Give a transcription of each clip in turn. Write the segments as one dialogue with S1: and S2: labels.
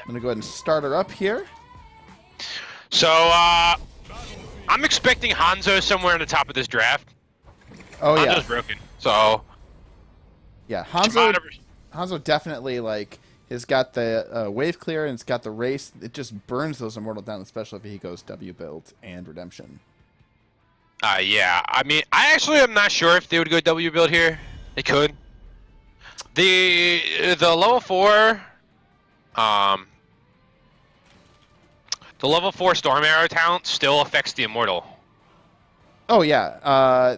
S1: I'm going to go ahead and start her up here.
S2: So, I'm expecting Hanzo somewhere on the top of this draft.
S1: Oh, yeah.
S2: Hanzo's broken, so...
S1: Yeah, Hanzo definitely, like, has got the wave clear and it's got the race. It just burns those Immortal down, especially if he goes W build and Redemption.
S2: Yeah. I mean, I actually am not sure if they would go W build here. They could. The level 4... the level 4 Storm Arrow talent still affects the Immortal.
S1: Oh, yeah.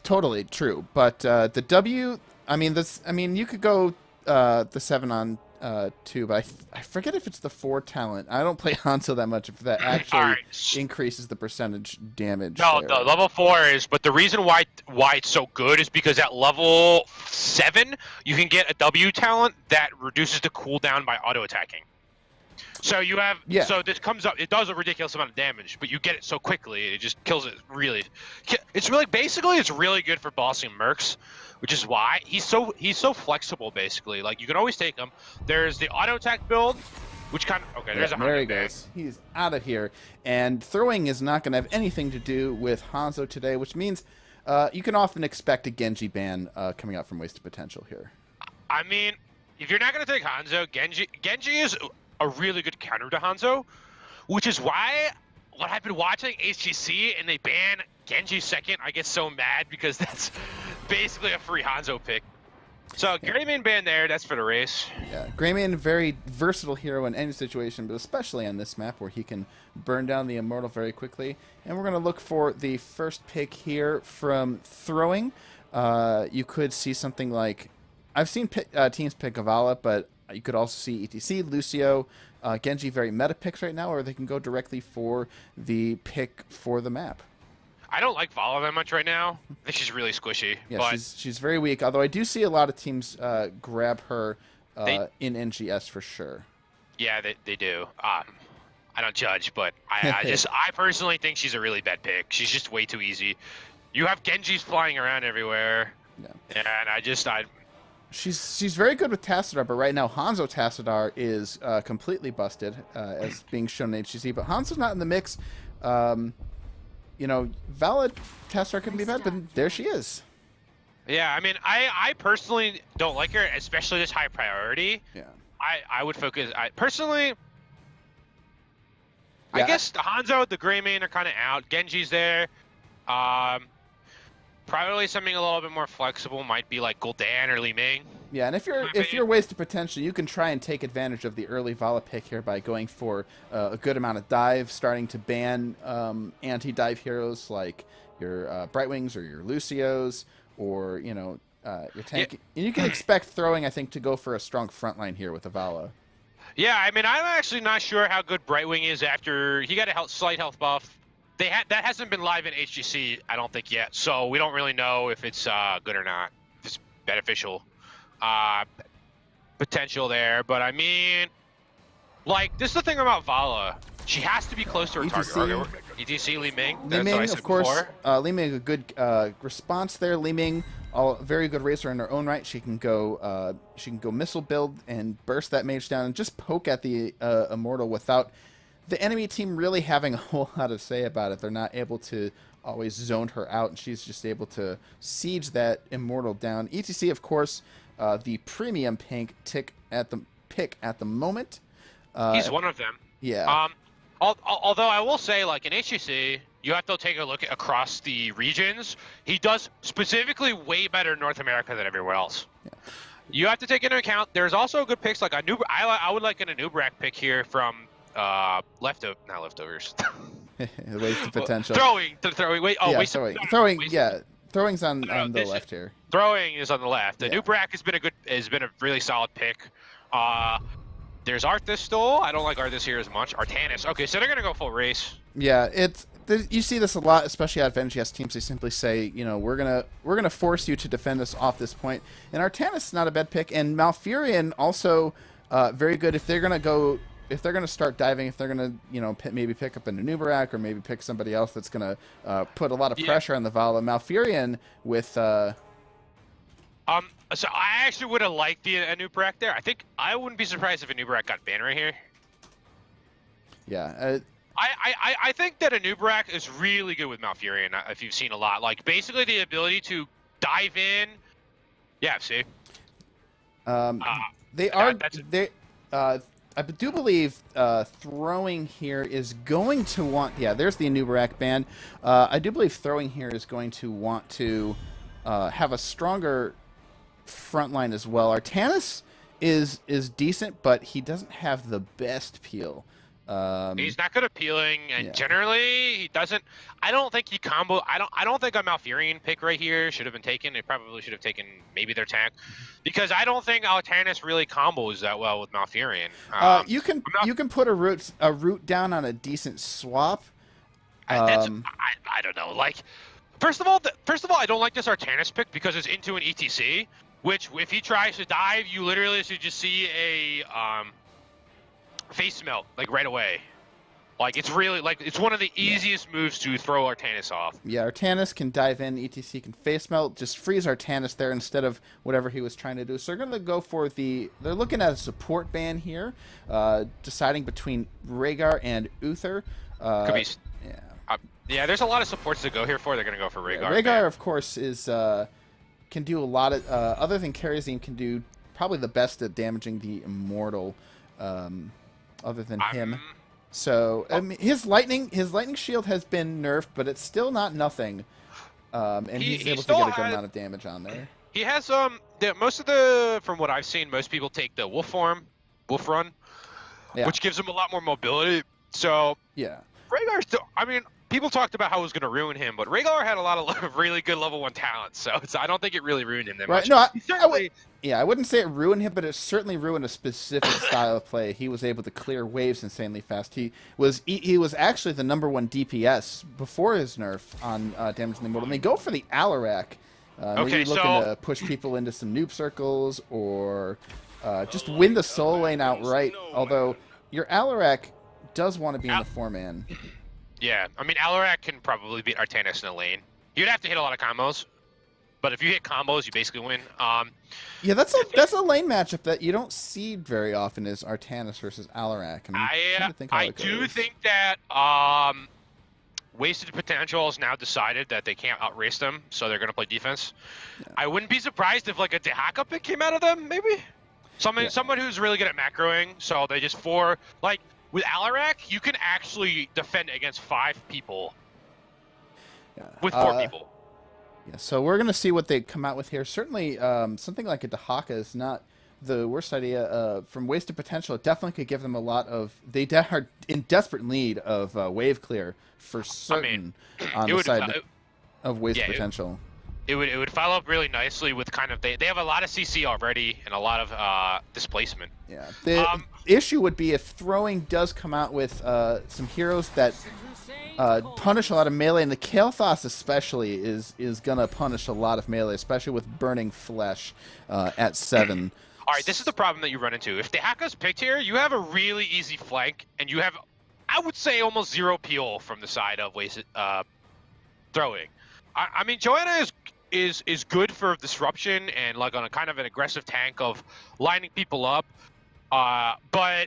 S1: Totally true. But the W... I mean, you could go the 7 on 2, but I forget if it's the 4 talent. I don't play Hanzo that much. If that actually increases the percentage damage.
S2: No,
S1: there.
S2: the level 4 is, but the reason why it's so good is because at level 7 you can get a W talent that reduces the cooldown by auto attacking. So you have, so this comes up, it does a ridiculous amount of damage, but you get it so quickly, it just kills it really. It's really, basically, it's really good for bossing mercs, which is why he's so flexible, basically. Like, you can always take him. There's the auto attack build, which kind of, okay, there's a
S1: there he goes. He's out of here. And throwing is not going to have anything to do with Hanzo today, which means you can often expect a Genji ban coming out from Wasted Potential here.
S2: I mean, if you're not going to take Hanzo, Genji is a really good counter to Hanzo, which is why when I've been watching HGC and they ban Genji second, I get so mad because that's basically a free Hanzo pick. So Greymane ban there, that's for the race.
S1: Yeah, Greymane, very versatile hero in any situation, but especially on this map where he can burn down the Immortal very quickly. And we're going to look for the first pick here from throwing. You could see something like, I've seen teams pick Avala, but you could also see ETC, Lucio, Genji, very meta picks right now, or they can go directly for the pick for the map.
S2: I don't like Vala that much right now. I think she's really squishy.
S1: Yeah,
S2: but
S1: she's very weak, although I do see a lot of teams grab her in NGS for sure.
S2: Yeah, they do. I don't judge, but I personally think she's a really bad pick. She's just way too easy. You have Genjis flying around everywhere, and
S1: She's very good with Tassadar, but right now Hanzo Tassadar is completely busted as being shown in HGC. But Hanzo's not in the mix. You know, Vala Tassadar couldn't be bad, but there she is.
S2: Yeah, I mean, I personally don't like her, especially this high priority.
S1: Yeah.
S2: I would focus. Personally, I guess the Hanzo, the Greymane are kind of out. Genji's there. Probably something a little bit more flexible might be like Gul'dan or Li Ming.
S1: Yeah, and if you're Wasted Potential, you can try and take advantage of the early Vala pick here by going for a good amount of dive, starting to ban anti-dive heroes like your Brightwings or your Lucios or your tank. Yeah. And you can expect throwing, I think, to go for a strong frontline here with a Vala.
S2: Yeah, I mean, I'm actually not sure how good Brightwing is after he got a slight health buff. That hasn't been live in HGC, I don't think, yet. So we don't really know if it's good or not, if it's beneficial. Potential there. But, I mean, like, this is the thing about Vala. She has to be close to her target. ETC, Li Ming.
S1: Li Ming, of course. Li Ming, a good response there. Li Ming, very good racer in her own right. She can go missile build and burst that mage down and just poke at the Immortal without the enemy team really having a whole lot to say about it. They're not able to always zone her out, and she's just able to siege that Immortal down. ETC, of course, the premium pick at the moment.
S2: He's one of them.
S1: Yeah.
S2: Although I will say, like in HGC, you have to take a look across the regions. He does specifically way better in North America than everywhere else. Yeah. You have to take into account. There's also good picks like I would like an Anubrak pick here from. Not leftovers.
S1: Wasted Potential.
S2: Throwing. Wait. Oh,
S1: yeah,
S2: wasted.
S1: Throwing. Yeah, throwing's on the left here.
S2: Throwing is on the left. The Nubrak has been a really solid pick. There's Arthas still. I don't like Arthas here as much. Artanis. Okay, so they're gonna go full race.
S1: Yeah, you see this a lot, especially out of NGS teams. They simply say, we're gonna force you to defend us off this point. And Artanis is not a bad pick, and Malfurion also very good if they're gonna start diving, if they're gonna, maybe pick up an Anubarak or maybe pick somebody else that's gonna put a lot of pressure on the Vala. Malfurion with.
S2: So I actually would have liked the Anubarak there. I think I wouldn't be surprised if Anubarak got banned right here.
S1: Yeah.
S2: I think that Anubarak is really good with Malfurion, if you've seen a lot. Like, basically the ability to dive in. Yeah, see?
S1: They are... I do believe throwing here is going to want... Yeah, there's the Anubarak band. I do believe throwing here is going to want to have a stronger front line as well. Artanis is decent, but he doesn't have the best peel.
S2: He's not good at peeling, and generally he doesn't. I don't think he combo. I don't think a Malfurion pick right here should have been taken. It probably should have taken maybe their tank, because I don't think Altanis really combos that well with Malfurion.
S1: You can put a root down on a decent swap.
S2: I don't know. Like, first of all, I don't like this Artanis pick because it's into an ETC, which if he tries to dive, you literally should just see a face melt like right away. Like, it's really like it's one of the easiest moves to throw Artanis off.
S1: Yeah, Artanis can dive in, ETC can face melt, just freeze Artanis there instead of whatever he was trying to do. So they're going to go for they're looking at a support ban here, deciding between Rhaegar and Uther.
S2: Could be, yeah, there's a lot of supports to go here for. They're going to go for Rhaegar.
S1: Yeah, Rhaegar, of course, is can do a lot of other than Karazim, can do probably the best at damaging the Immortal. Other than him, so I mean, his lightning shield has been nerfed, but it's still not nothing, and he's able to get a good amount of damage on there.
S2: He has from what I've seen, most people take the wolf run, which gives him a lot more mobility. So
S1: yeah,
S2: Rhaegar still. I mean, people talked about how it was going to ruin him, but Rhaegar had a lot of really good level 1 talent, so I don't think it really ruined him that much.
S1: No, I wouldn't say it ruined him, but it certainly ruined a specific style of play. He was able to clear waves insanely fast. He was actually the #1 DPS before his nerf on damaging the Immortal. And they go for the Alarak. Maybe looking to push people into some noob circles or just win the solo lane outright. Although your Alarak does want to be in the 4-man.
S2: Yeah, I mean, Alarak can probably beat Artanis in a lane. You'd have to hit a lot of combos, but if you hit combos, you basically win.
S1: Yeah, that's a lane matchup that you don't see very often, is Artanis versus Alarak.
S2: I do think that Wasted Potential has now decided that they can't outrace them, so they're going to play defense. Yeah. I wouldn't be surprised if like a Dehaka pick came out of them, maybe? Someone who's really good at macroing, so they just with Alarak, you can actually defend against 5 people with 4 people.
S1: Yeah, so we're going to see what they come out with here. Certainly, something like a Dehaka is not the worst idea. From Wasted Potential, it definitely could give them a lot of... They are in desperate need of wave clear for certain on the side of Wasted Potential.
S2: It would follow up really nicely with kind of... They have a lot of CC already and a lot of displacement.
S1: Yeah. The issue would be if throwing does come out with some heroes that punish a lot of melee, and the Kael'thas especially is going to punish a lot of melee, especially with Burning Flesh at 7.
S2: All right, this is the problem that you run into. If the Dehaka's picked here, you have a really easy flank, and you have, I would say, almost 0 peel from the side of wasted throwing. I mean, Joanna is good for disruption and like on a kind of an aggressive tank of lining people up, but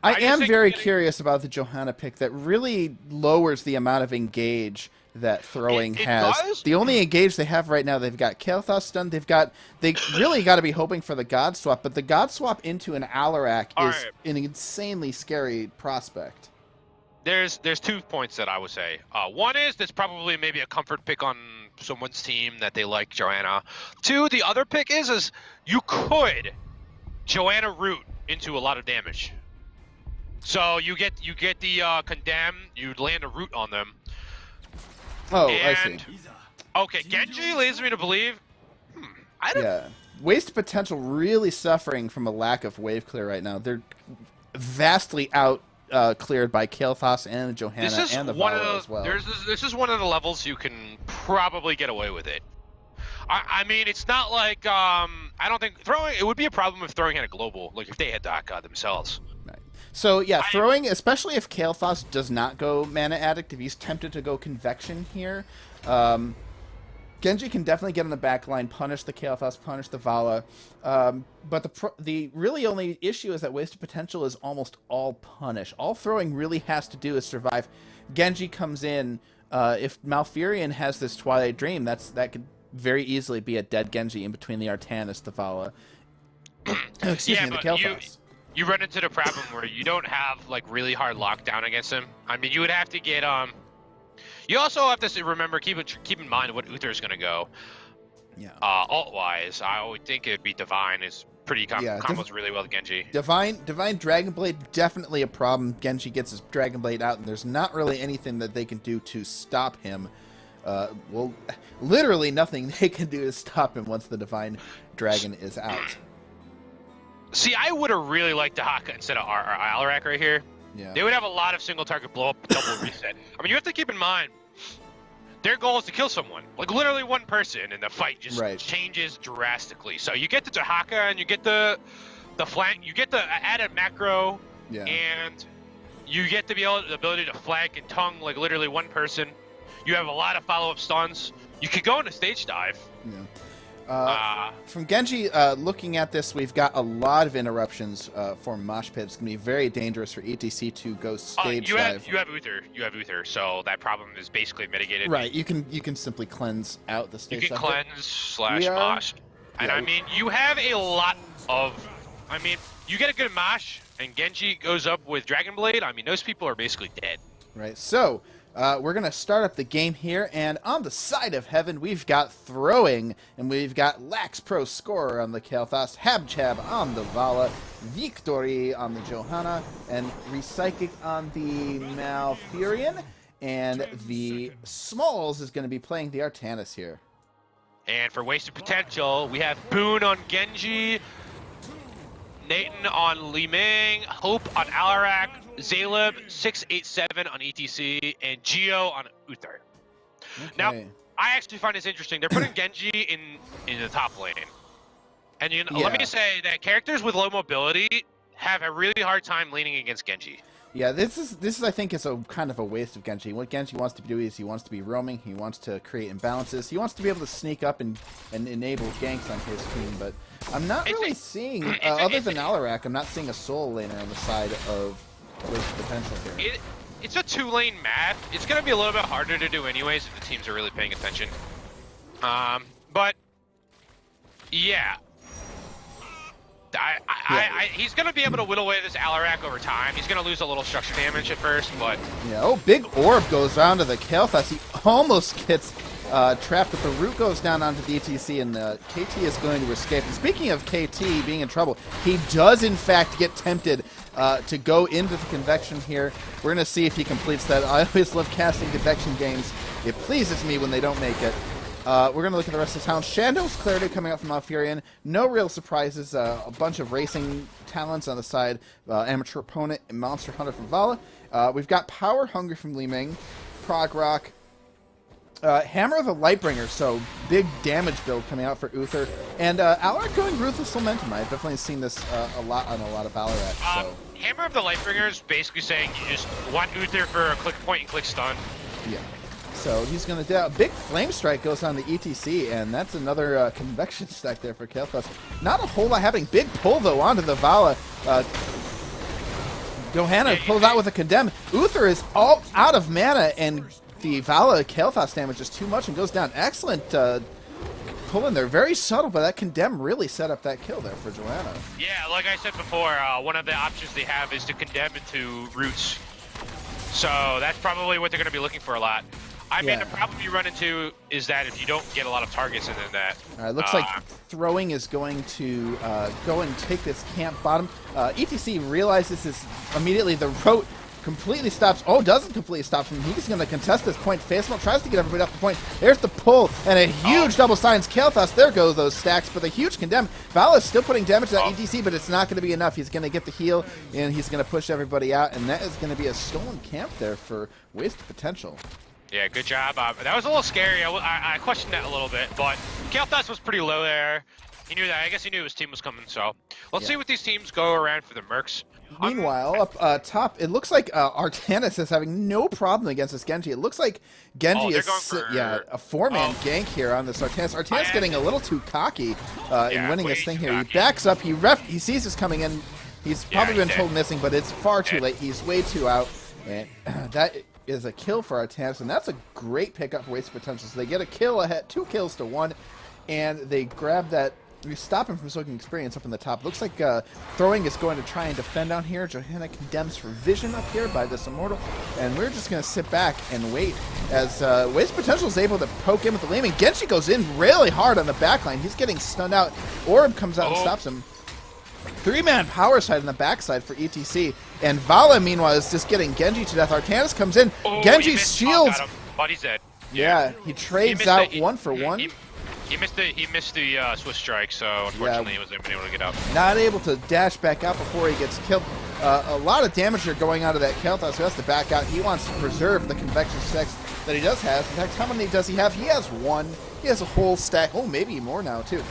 S1: I am very curious about the Johanna pick that really lowers the amount of engage that throwing has.
S2: Does?
S1: The only engage they have right now, they've got Kael'thas stun. They really got to be hoping for the God swap, but the God swap into an Alarak is an insanely scary prospect.
S2: There's 2 points that I would say. One is there's probably maybe a comfort pick on someone's team that they like Joanna. 2, the other pick is you could Joanna root into a lot of damage. So you get the condemn, you land a root on them.
S1: Oh, I see.
S2: Okay, Genji leads me to believe. I don't.
S1: Yeah, Waste Potential really suffering from a lack of wave clear right now. They're vastly out cleared by Kael'thas and Johanna and the Valor as well.
S2: This is one of the levels you can probably get away with it. I mean, it's not like I don't think throwing. It would be a problem if throwing had a global, like if they had Daka themselves.
S1: Right. So yeah, throwing, especially if Kael'thas does not go Mana Addict, if he's tempted to go Convection here, Genji can definitely get on the back line, punish the Kael'thas, punish the Vala, but the really only issue is that wasted potential is almost all punish. All throwing really has to do is survive. Genji comes in. If Malfurion has this Twilight Dream, that could very easily be a dead Genji in between the Artanis, the Vala. Excuse me, the Kael'thas.
S2: You run into the problem where you don't have like really hard lockdown against him. I mean, you would have to get You also have to remember, keep in mind what Uther is gonna go.
S1: Yeah.
S2: Alt-wise, I would think it'd be Divine. Is pretty combos really well with Genji.
S1: Divine Dragon Blade, definitely a problem. Genji gets his Dragon Blade out, and there's not really anything that they can do to stop him. Well, literally nothing they can do to stop him once the Divine Dragon is out.
S2: See, I would have really liked the Haka instead of our Alarak right here.
S1: Yeah.
S2: They would have a lot of single target blow up, double reset. I mean, you have to keep in mind, their goal is to kill someone. Like, literally one person, and the fight just changes drastically. So you get the Haka, and you get the flank, you get the added macro, and you get the ability to flank and tongue, like, literally one person. You have a lot of follow-up stuns. You could go into stage dive.
S1: Yeah. From Genji, looking at this, we've got a lot of interruptions for Mosh Pit. It's going to be very dangerous for ETC to go stage dive.
S2: You have Uther, so that problem is basically mitigated.
S1: Right, you can simply cleanse out the stage dive.
S2: You can cleanse / mosh. And I mean, you have a lot of... I mean, you get a good mosh, and Genji goes up with Dragon Blade. I mean, those people are basically dead.
S1: Right, so... we're going to start up the game here, and on the side of heaven, we've got throwing, and we've got Lax Pro Scorer on the Kael'thas, Habchab on the Vala, Victory on the Johanna, and Repsychic on the Malfurion, and the Smalls is going to be playing the Artanis here.
S2: And for wasted potential, we have Boone on Genji, Nathan on Li Ming, Hope on Alarak, Zaleb 687 on ETC, and Geo on Uther. Okay. Now, I actually find this interesting. They're putting Genji in the top lane. And let me say that characters with low mobility have a really hard time leaning against Genji.
S1: Yeah, this is I think is a kind of a waste of Genji. What Genji wants to do is he wants to be roaming, he wants to create imbalances, he wants to be able to sneak up and enable ganks on his team, but I'm not really seeing, other than Alarak, I'm not seeing a soul laner on the side of wasted potential here.
S2: It's a 2-lane map. It's going to be a little bit harder to do anyways if the teams are really paying attention. But, yeah. He's going to be able to whittle away this Alarak over time. He's going to lose a little structure damage at first, but...
S1: Yeah, oh, big orb goes down to the Kael'thas. He almost gets trapped, but the root goes down onto the ETC, and KT is going to escape. And speaking of KT being in trouble, he does, in fact, get tempted to go into the convection here. We're going to see if he completes that. I always love casting convection games. It pleases me when they don't make it. We're going to look at the rest of the town. Shando's Clarity coming up from Malfurion. No real surprises. A bunch of racing talents on the side. Amateur Opponent and Monster Hunter from Vala. We've got Power Hungry from Li Ming. Prog Rock. Hammer the Lightbringer, so big damage build coming out for Uther. And Alarak going Ruthless Lamentum. I've definitely seen this a lot on a lot of Alarak. So.
S2: Hammer of the Lightbringer is basically saying you just want Uther for a click point and click stun.
S1: Yeah. So he's going to do big Flame Strike goes on the ETC, and that's another convection stack there for Kael'thas. Not a whole lot happening. Big pull, though, onto the Vala. Johanna pulls out with a Condemn. Uther is all out of mana, and the Vala Kael'thas damage is too much and goes down. Excellent pull in there. Very subtle, but that Condemn really set up that kill there for Johanna. Yeah,
S2: like I said before, one of the options they have is to Condemn into roots. So that's probably what they're going to be looking for a lot. I mean, the problem you run into is that if you don't get a lot of targets and then that...
S1: All right, looks like throwing is going to go and take this camp bottom. ETC realizes this immediately. The rote completely stops. Oh, doesn't completely stop him. He's going to contest this point. Facemal tries to get everybody off the point. There's the pull and a huge double signs. Kael'thas, there goes those stacks, but a huge Condemn. Vala is still putting damage to that ETC, but it's not going to be enough. He's going to get the heal, and he's going to push everybody out, and that is going to be a stolen camp there for wasted potential.
S2: Yeah, good job. That was a little scary. I questioned that a little bit, but Kael'thas was pretty low there. he knew that. I guess he knew his team was coming. So let's see what these teams go around for the Mercs.
S1: Meanwhile, up top, it looks like Artanis is having no problem against this Genji. It looks like Genji is a 4-man gank here on this Artanis. Artanis getting a little too cocky in winning this thing here. He backs up. He sees this coming in. He's probably been told missing, but it's far too late. He's way too out. And that is a kill for Artanis, and that's a great pickup for Wasted Potential. So they get a kill ahead, 2 kills to 1, and they grab that. We stop him from soaking experience up in the top. Looks like Throwing is going to try and defend down here. Johanna condemns for vision up here by this Immortal. And we're just going to sit back and wait as Waste Potential is able to poke in with the Lehman. Genji goes in really hard on the backline. He's getting stunned out. Orb comes out and stops him. 3-man power side on the backside for ETC. And Vala, meanwhile, is just getting Genji to death. Artanis comes in. Genji's shields.
S2: But he's dead.
S1: Yeah, he trades out 1 for 1.
S2: He missed the Swiss strike, so unfortunately he wasn't able to get out.
S1: Not able to dash back out before he gets killed. A lot of damage here going out of that Kael'thas, so he has to back out. He wants to preserve the convection stacks that he does have. In fact, how many does he have? He has 1. He has a whole stack. Oh, maybe more now, too.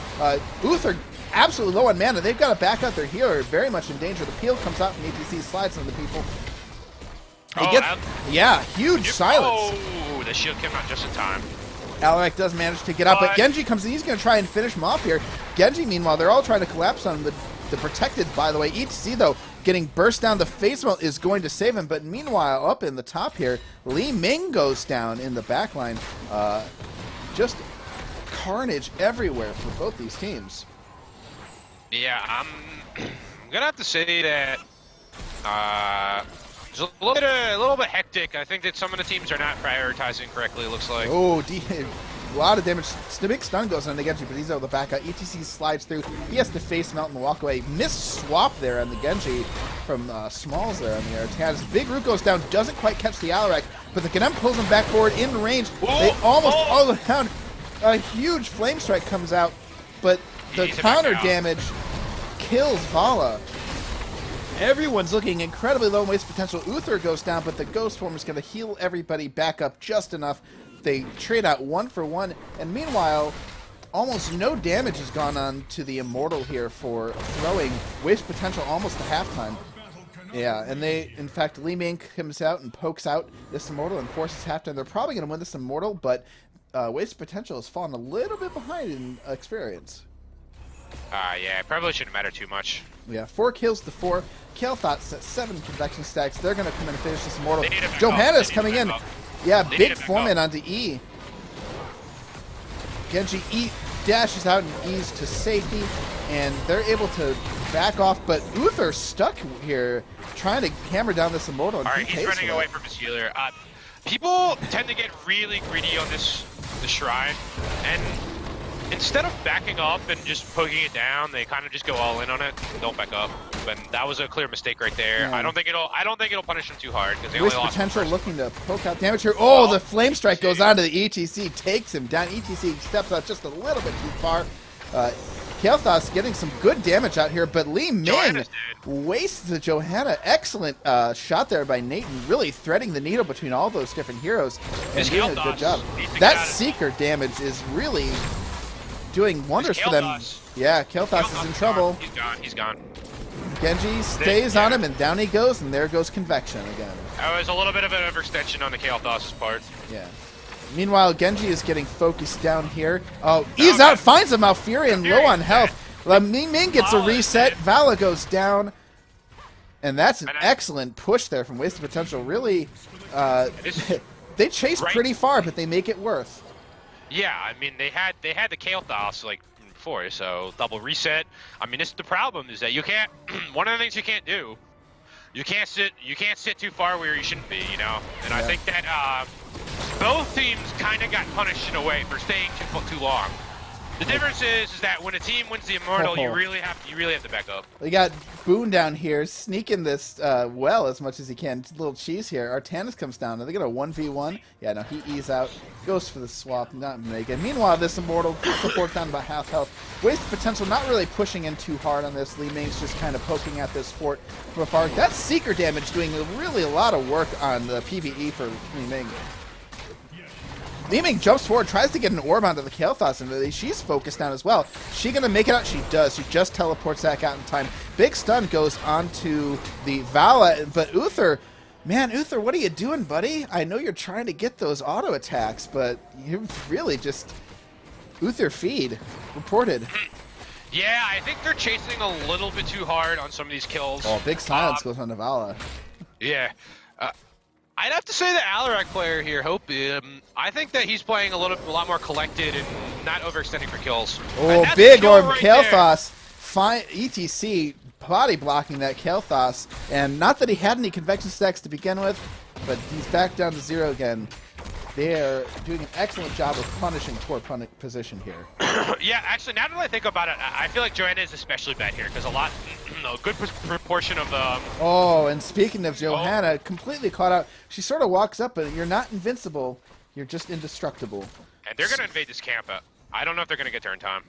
S1: Uther absolutely low on mana. They've got to back out their healer. Very much in danger. The peel comes out from ATC, slides into the people. Huge silence.
S2: Oh, the shield came out just in time.
S1: Alaric does manage to get out, but Genji comes in. He's going to try and finish him off here. Genji, meanwhile, they're all trying to collapse on him. The protected, by the way. ETC, though, getting burst down the face melt is going to save him. But meanwhile, up in the top here, Li Ming goes down in the backline. Just carnage everywhere for both these teams.
S2: Yeah, I'm going to have to say that it's a little bit hectic. I think that some of the teams are not prioritizing correctly, it looks like.
S1: Oh, a lot of damage. The big stun goes on the Genji, but he's able to back out. ETC slides through. He has to face melt and walk away. Missed swap there on the Genji from Smalls there on the air. Taz, big root goes down, doesn't quite catch the Alaric, but the Gnem pulls him back forward in range. They almost all go down. A huge flame strike comes out, but the counter damage kills Vala. Everyone's looking incredibly low in Waste Potential. Uther goes down, but the Ghost Form is going to heal everybody back up just enough. They trade out 1 for 1, and meanwhile, almost no damage has gone on to the Immortal here for Throwing. Waste Potential almost to halftime. Yeah, and they, in fact, Li Ming comes out and pokes out this Immortal and forces halftime. They're probably going to win this Immortal, but Waste Potential has fallen a little bit behind in experience.
S2: Yeah, it probably shouldn't matter too much.
S1: Yeah, 4 kills to 4. Kael'thas at 7 convection stacks. They're going to come in and finish this Immortal. Johanna's coming in. Yeah, big foreman onto E. Genji E dashes out and E's to safety, and they're able to back off, but Uther stuck here trying to hammer down this Immortal. And
S2: Alright, he's running away from his healer. People tend to get really greedy on the Shrine, and instead of backing up and just poking it down, they kind of just go all in on it. Don't back up. And that was a clear mistake right there. Yeah. I don't think it'll punish them too hard because they only lost Potential
S1: looking to poke out damage here. Oh, the flame strike goes on to the ETC, takes him down. ETC steps out just a little bit too far. Kael'thas getting some good damage out here, but Li Ming wastes the Johanna. Excellent shot there by Nathan, really threading the needle between all those different heroes and doing a good job. That Seeker damage is really doing wonders for them. Yeah, Kael'thas is in trouble.
S2: He's gone.
S1: Genji stays on him, and down he goes, and there goes Convection again.
S2: That was a little bit of an overextension on the Kael'thas' part.
S1: Yeah. Meanwhile, Genji is getting focused down here. Oh, he's out, finds a Malfurion, low on health. Ming Ming gets a reset. Vala goes down. And that's an excellent push there from Wasted Potential. Really, they chase pretty far, but they make it worth.
S2: Yeah, I mean, they had the Kael'thas, like, before, so double reset. I mean, the problem is that you can't, one of the things you can't do, you can't sit too far where you shouldn't be, you know? And I think that both teams kind of got punished in a way for staying too long. The difference is that when a team wins the Immortal, you really have to back up.
S1: We got Boone down here sneaking this well as much as he can. Little cheese here. Artanis comes down. Are they going to 1v1? Yeah, no, he E's out. Goes for the swap, not make it. Meanwhile, this Immortal gets the fort down by half health. Wasted Potential, not really pushing in too hard on this. Li Ming's just kind of poking at this fort from afar. That's Seeker damage doing really a lot of work on the PvE for Li Ming. Li Ming jumps forward, tries to get an orb onto the Kael'thas, and she's focused down as well. She gonna make it out? She does. She just teleports back out in time. Big stun goes onto the Vala, but Uther, man, Uther, what are you doing, buddy? I know you're trying to get those auto attacks, but you really just Uther feed reported.
S2: Yeah, I think they're chasing a little bit too hard on some of these kills.
S1: Oh, big silence goes on to Vala.
S2: Yeah. I'd have to say the Alarak player here, Hope, I think that he's playing a lot more collected and not overextending for kills.
S1: Oh, big orb right Kael'thas. Fine, ETC body blocking that Kael'thas, and not that he had any convection stacks to begin with, but he's back down to 0 again. They are doing an excellent job of punishing Tor position here.
S2: Yeah, actually, now that I think about it, I feel like Johanna is especially bad here because a good proportion of the.
S1: Oh, and speaking of Johanna, completely caught out. She sort of walks up, and you're not invincible. You're just indestructible.
S2: And they're going to invade this camp. I don't know if they're going to get there in time.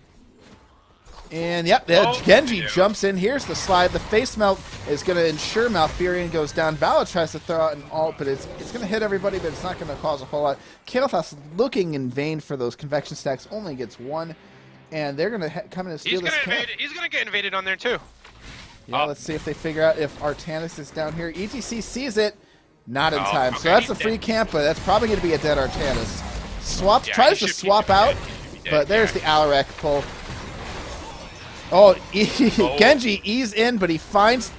S1: And yep, Genji jumps in. Here's the slide. The face melt is going to ensure Malfurion goes down. Vala tries to throw out an ult, but it's going to hit everybody, but it's not going to cause a whole lot. Kael'thas looking in vain for those convection stacks, only gets 1, and they're going to come in and steal this camp.
S2: He's going to get invaded on there too.
S1: Yeah, let's see if they figure out if Artanis is down here. ETC sees it, not in time. Okay, so that's a free camp, but that's probably going to be a dead Artanis. Tries to swap out, but there's the Alarak pull. Oh, Genji ease in, but he finds...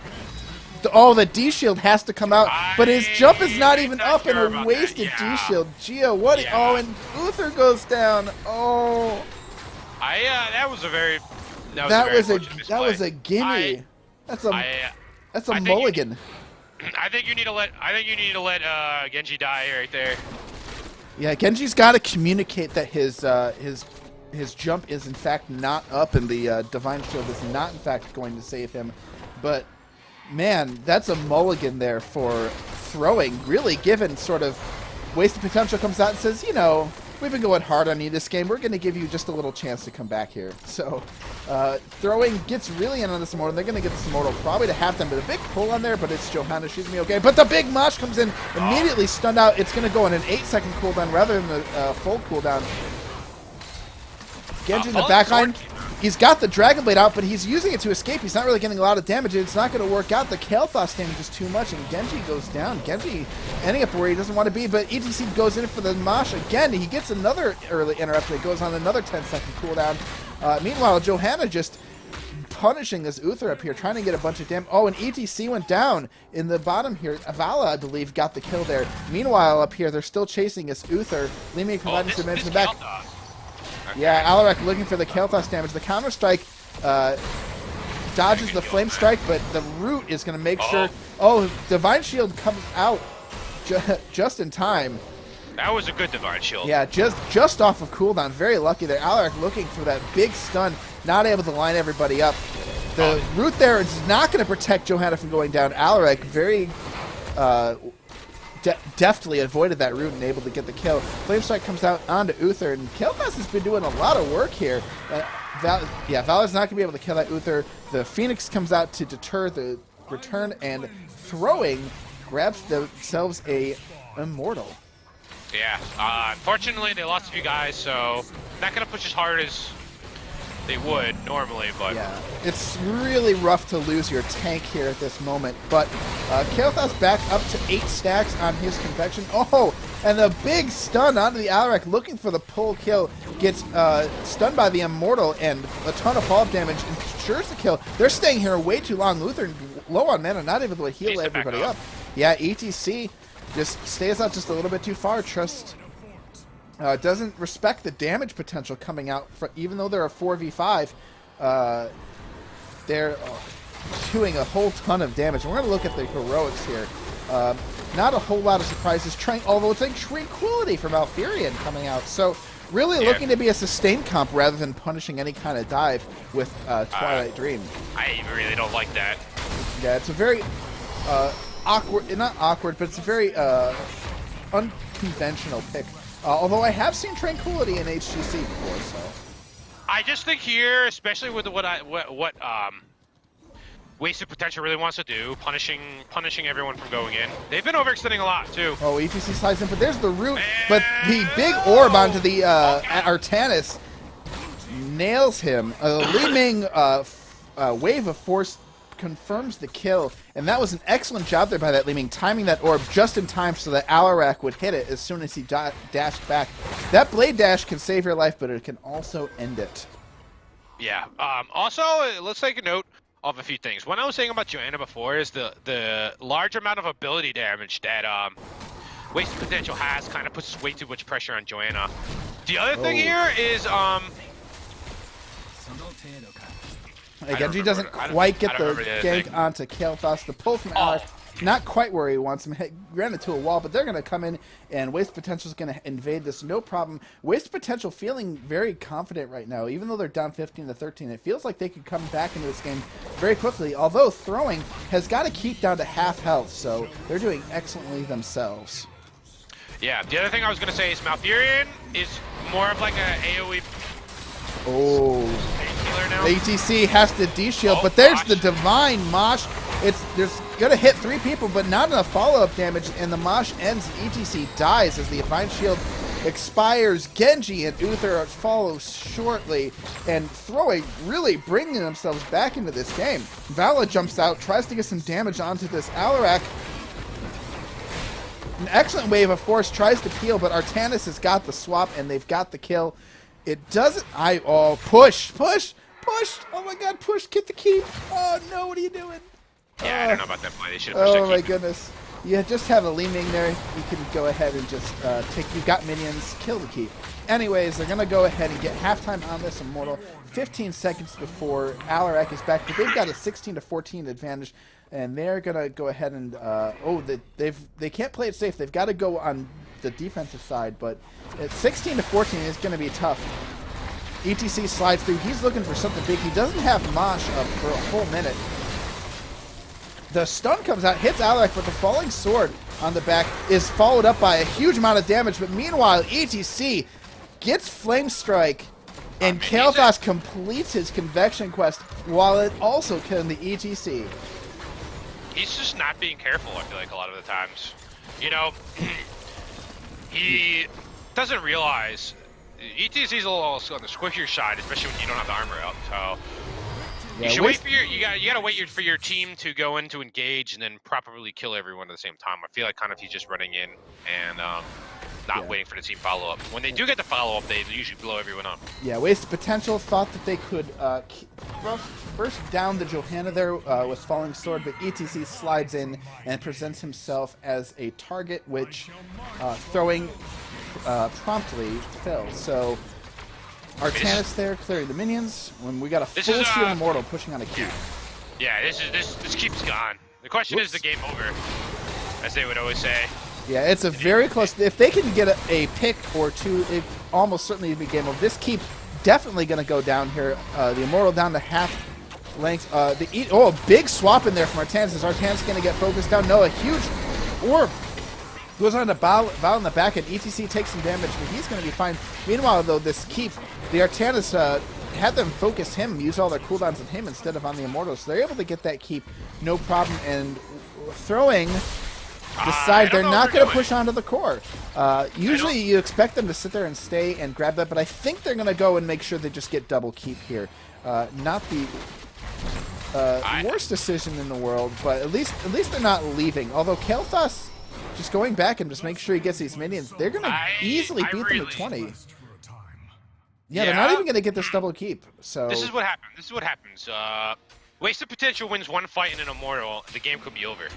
S1: the D shield has to come out, but his jump is not even up in a wasted D shield. Gio, what? Yeah. Oh, and Uther goes down. Oh,
S2: that was a very.
S1: That was a gimme. That's a mulligan.
S2: I think you need to let Genji die right there.
S1: Yeah, Genji's got to communicate that his jump is in fact not up, and the Divine Shield is not in fact going to save him. But man, that's a mulligan there for throwing. Really, given sort of wasted potential comes out and says, you know, we've been going hard on you this game. We're going to give you just a little chance to come back here. So throwing gets really in on this Immortal. They're going to get this Immortal probably to halftime, but a big pull on there, but it's Johanna. She's going to be okay. But the big Mosh comes in, immediately stunned out. It's going to go on an 8-second cooldown rather than the full cooldown. Genji in the backline. He's got the Dragon Blade out, but he's using it to escape. He's not really getting a lot of damage. It's not going to work out. The Kael'thas damage is too much, and Genji goes down. Genji ending up where he doesn't want to be, but ETC goes in for the Mosh again. He gets another early interrupt. It goes on another 10-second cooldown. Meanwhile, Johanna just punishing this Uther up here, trying to get a bunch of damage. Oh, and ETC went down in the bottom here. Vala, I believe, got the kill there. Meanwhile, up here, they're still chasing this Uther. Li Ming providing some damage in the back. Okay. Yeah, Alarak looking for the Kael'thas damage. The counter strike dodges the flame strike, but the root is going to make sure. Oh, Divine Shield comes out just in time.
S2: That was a good Divine Shield.
S1: Yeah, just off of cooldown. Very lucky there. Alarak looking for that big stun, not able to line everybody up. The root there is not going to protect Johanna from going down. Alarak very deftly avoided that root and able to get the kill. Flame Strike comes out onto Uther, and Kael'thas has been doing a lot of work here. Valor's not going to be able to kill that Uther. The Phoenix comes out to deter the return, and throwing grabs themselves a Immortal.
S2: Yeah, unfortunately they lost a few guys, so not going to push as hard as they would normally, but...
S1: Yeah, it's really rough to lose your tank here at this moment, but Kael'thas back up to 8 stacks on his convection. Oh, and the big stun onto the Alarak looking for the pull kill. Gets stunned by the Immortal, and a ton of follow-up damage ensures the kill. They're staying here way too long. Luther low on mana, not able to heal everybody up. Yeah, ETC just stays out just a little bit too far. Doesn't respect the damage potential coming out, even though they're a 4v5. They're doing a whole ton of damage. We're going to look at the heroics here. Not a whole lot of surprises, although it's like Tranquility from Malfurion coming out. So really looking to be a sustained comp rather than punishing any kind of dive with Twilight Dream.
S2: I really don't like that.
S1: Yeah, it's a very awkward, not awkward, but it's a very unconventional pick. Although I have seen Tranquility in HGC before, so.
S2: I just think here, especially with Wasted Potential really wants to do, punishing everyone from going in. They've been overextending a lot too.
S1: Oh, ETC slides in, but there's the root. But the big orb onto the Artanis nails him. Li Ming Wave of Force confirms the kill, and that was an excellent job there by that Li Ming, timing that orb just in time so that Alarak would hit it as soon as he dashed back. That blade dash can save your life, but it can also end it.
S2: Yeah. Also, let's take a note of a few things. What I was saying about Joanna before is the large amount of ability damage that Wasted Potential has kind of puts way too much pressure on Joanna. The other thing here is
S1: Genji doesn't quite get the gank onto Kael'thas. The pull from Alex, not quite where he wants him. He ran into a wall, but they're going to come in, and Waste Potential is going to invade this, no problem. Waste Potential feeling very confident right now. Even though they're down 15-13, it feels like they could come back into this game very quickly, although throwing has got to keep down to half health, so they're doing excellently themselves.
S2: Yeah, the other thing I was going to say is Malfurion is more of like a AoE.
S1: Oh, the ETC has to de-shield, but there's the Divine Mosh. There's gonna hit 3 people, but not enough follow-up damage, and the Mosh ends. ETC dies as the Divine Shield expires. Genji and Uther follow shortly, and throwing really bringing themselves back into this game. Vala jumps out, tries to get some damage onto this Alarak. An excellent Wave of Force, tries to peel, but Artanis has got the swap, and they've got the kill. It doesn't. Push! Oh my God, push! Get the keep! Oh no, what are you doing?
S2: Yeah, I don't know about that play. They should have pushed that
S1: Oh my
S2: keep.
S1: Goodness! You just have a Li Ming there. You can go ahead and just take. You've got minions. Kill the keep. Anyways, they're gonna go ahead and get halftime on this Immortal. 15 seconds before Alarak is back, but they've got a 16-14 advantage, and they're gonna go ahead and they can't play it safe. They've got to go on the defensive side, but at 16-14 is going to be tough. ETC slides through. He's looking for something big. He doesn't have Mosh up for a whole minute. The stun comes out, hits Alarak, but the falling sword on the back is followed up by a huge amount of damage. But meanwhile, ETC gets Flame Strike, and Kael'thas completes his Convection quest while it also killing the ETC.
S2: He's just not being careful, I feel like, a lot of the times. You know, he doesn't realize ETC's a little on the squishier side, especially when you don't have the armor out. So you should wait for you gotta wait for your team to go in to engage and then properly kill everyone at the same time. I feel like kind of he's just running in and not waiting for the team follow up. When they do get the follow up, they usually blow everyone up.
S1: Yeah, Wasted Potential thought that they could burst down the Johanna there with Falling Sword, but ETC slides in and presents himself as a target, which throwing promptly fills. So Artanis there clearing the minions when we got a full shield Immortal pushing on a keep.
S2: Yeah, this keep's gone. The question is the game over, as they would always say.
S1: Yeah, it's a very close. If they can get a pick or two, it almost certainly would be game over. This keep definitely going to go down here. The Immortal down to half length. A big swap in there from Artanis. Is Artanis going to get focused down? No, a huge orb goes on to Val in the back, and ETC takes some damage, but he's going to be fine. Meanwhile, though, this keep, the Artanis had them focus him, use all their cooldowns on him instead of on the Immortal, so they're able to get that keep, no problem, and throwing decide they're not going to push onto the core. Usually you expect them to sit there and stay and grab that, but I think they're going to go and make sure they just get double keep here. Not the worst decision in the world, but at least they're not leaving. Although Kael'thas just going back and just make sure he gets these minions, they're going to easily beat them at 20. Yeah, they're not even going to get this double keep. So
S2: this is what happens. Wasted Potential wins one fight in an Immortal, the game could be over.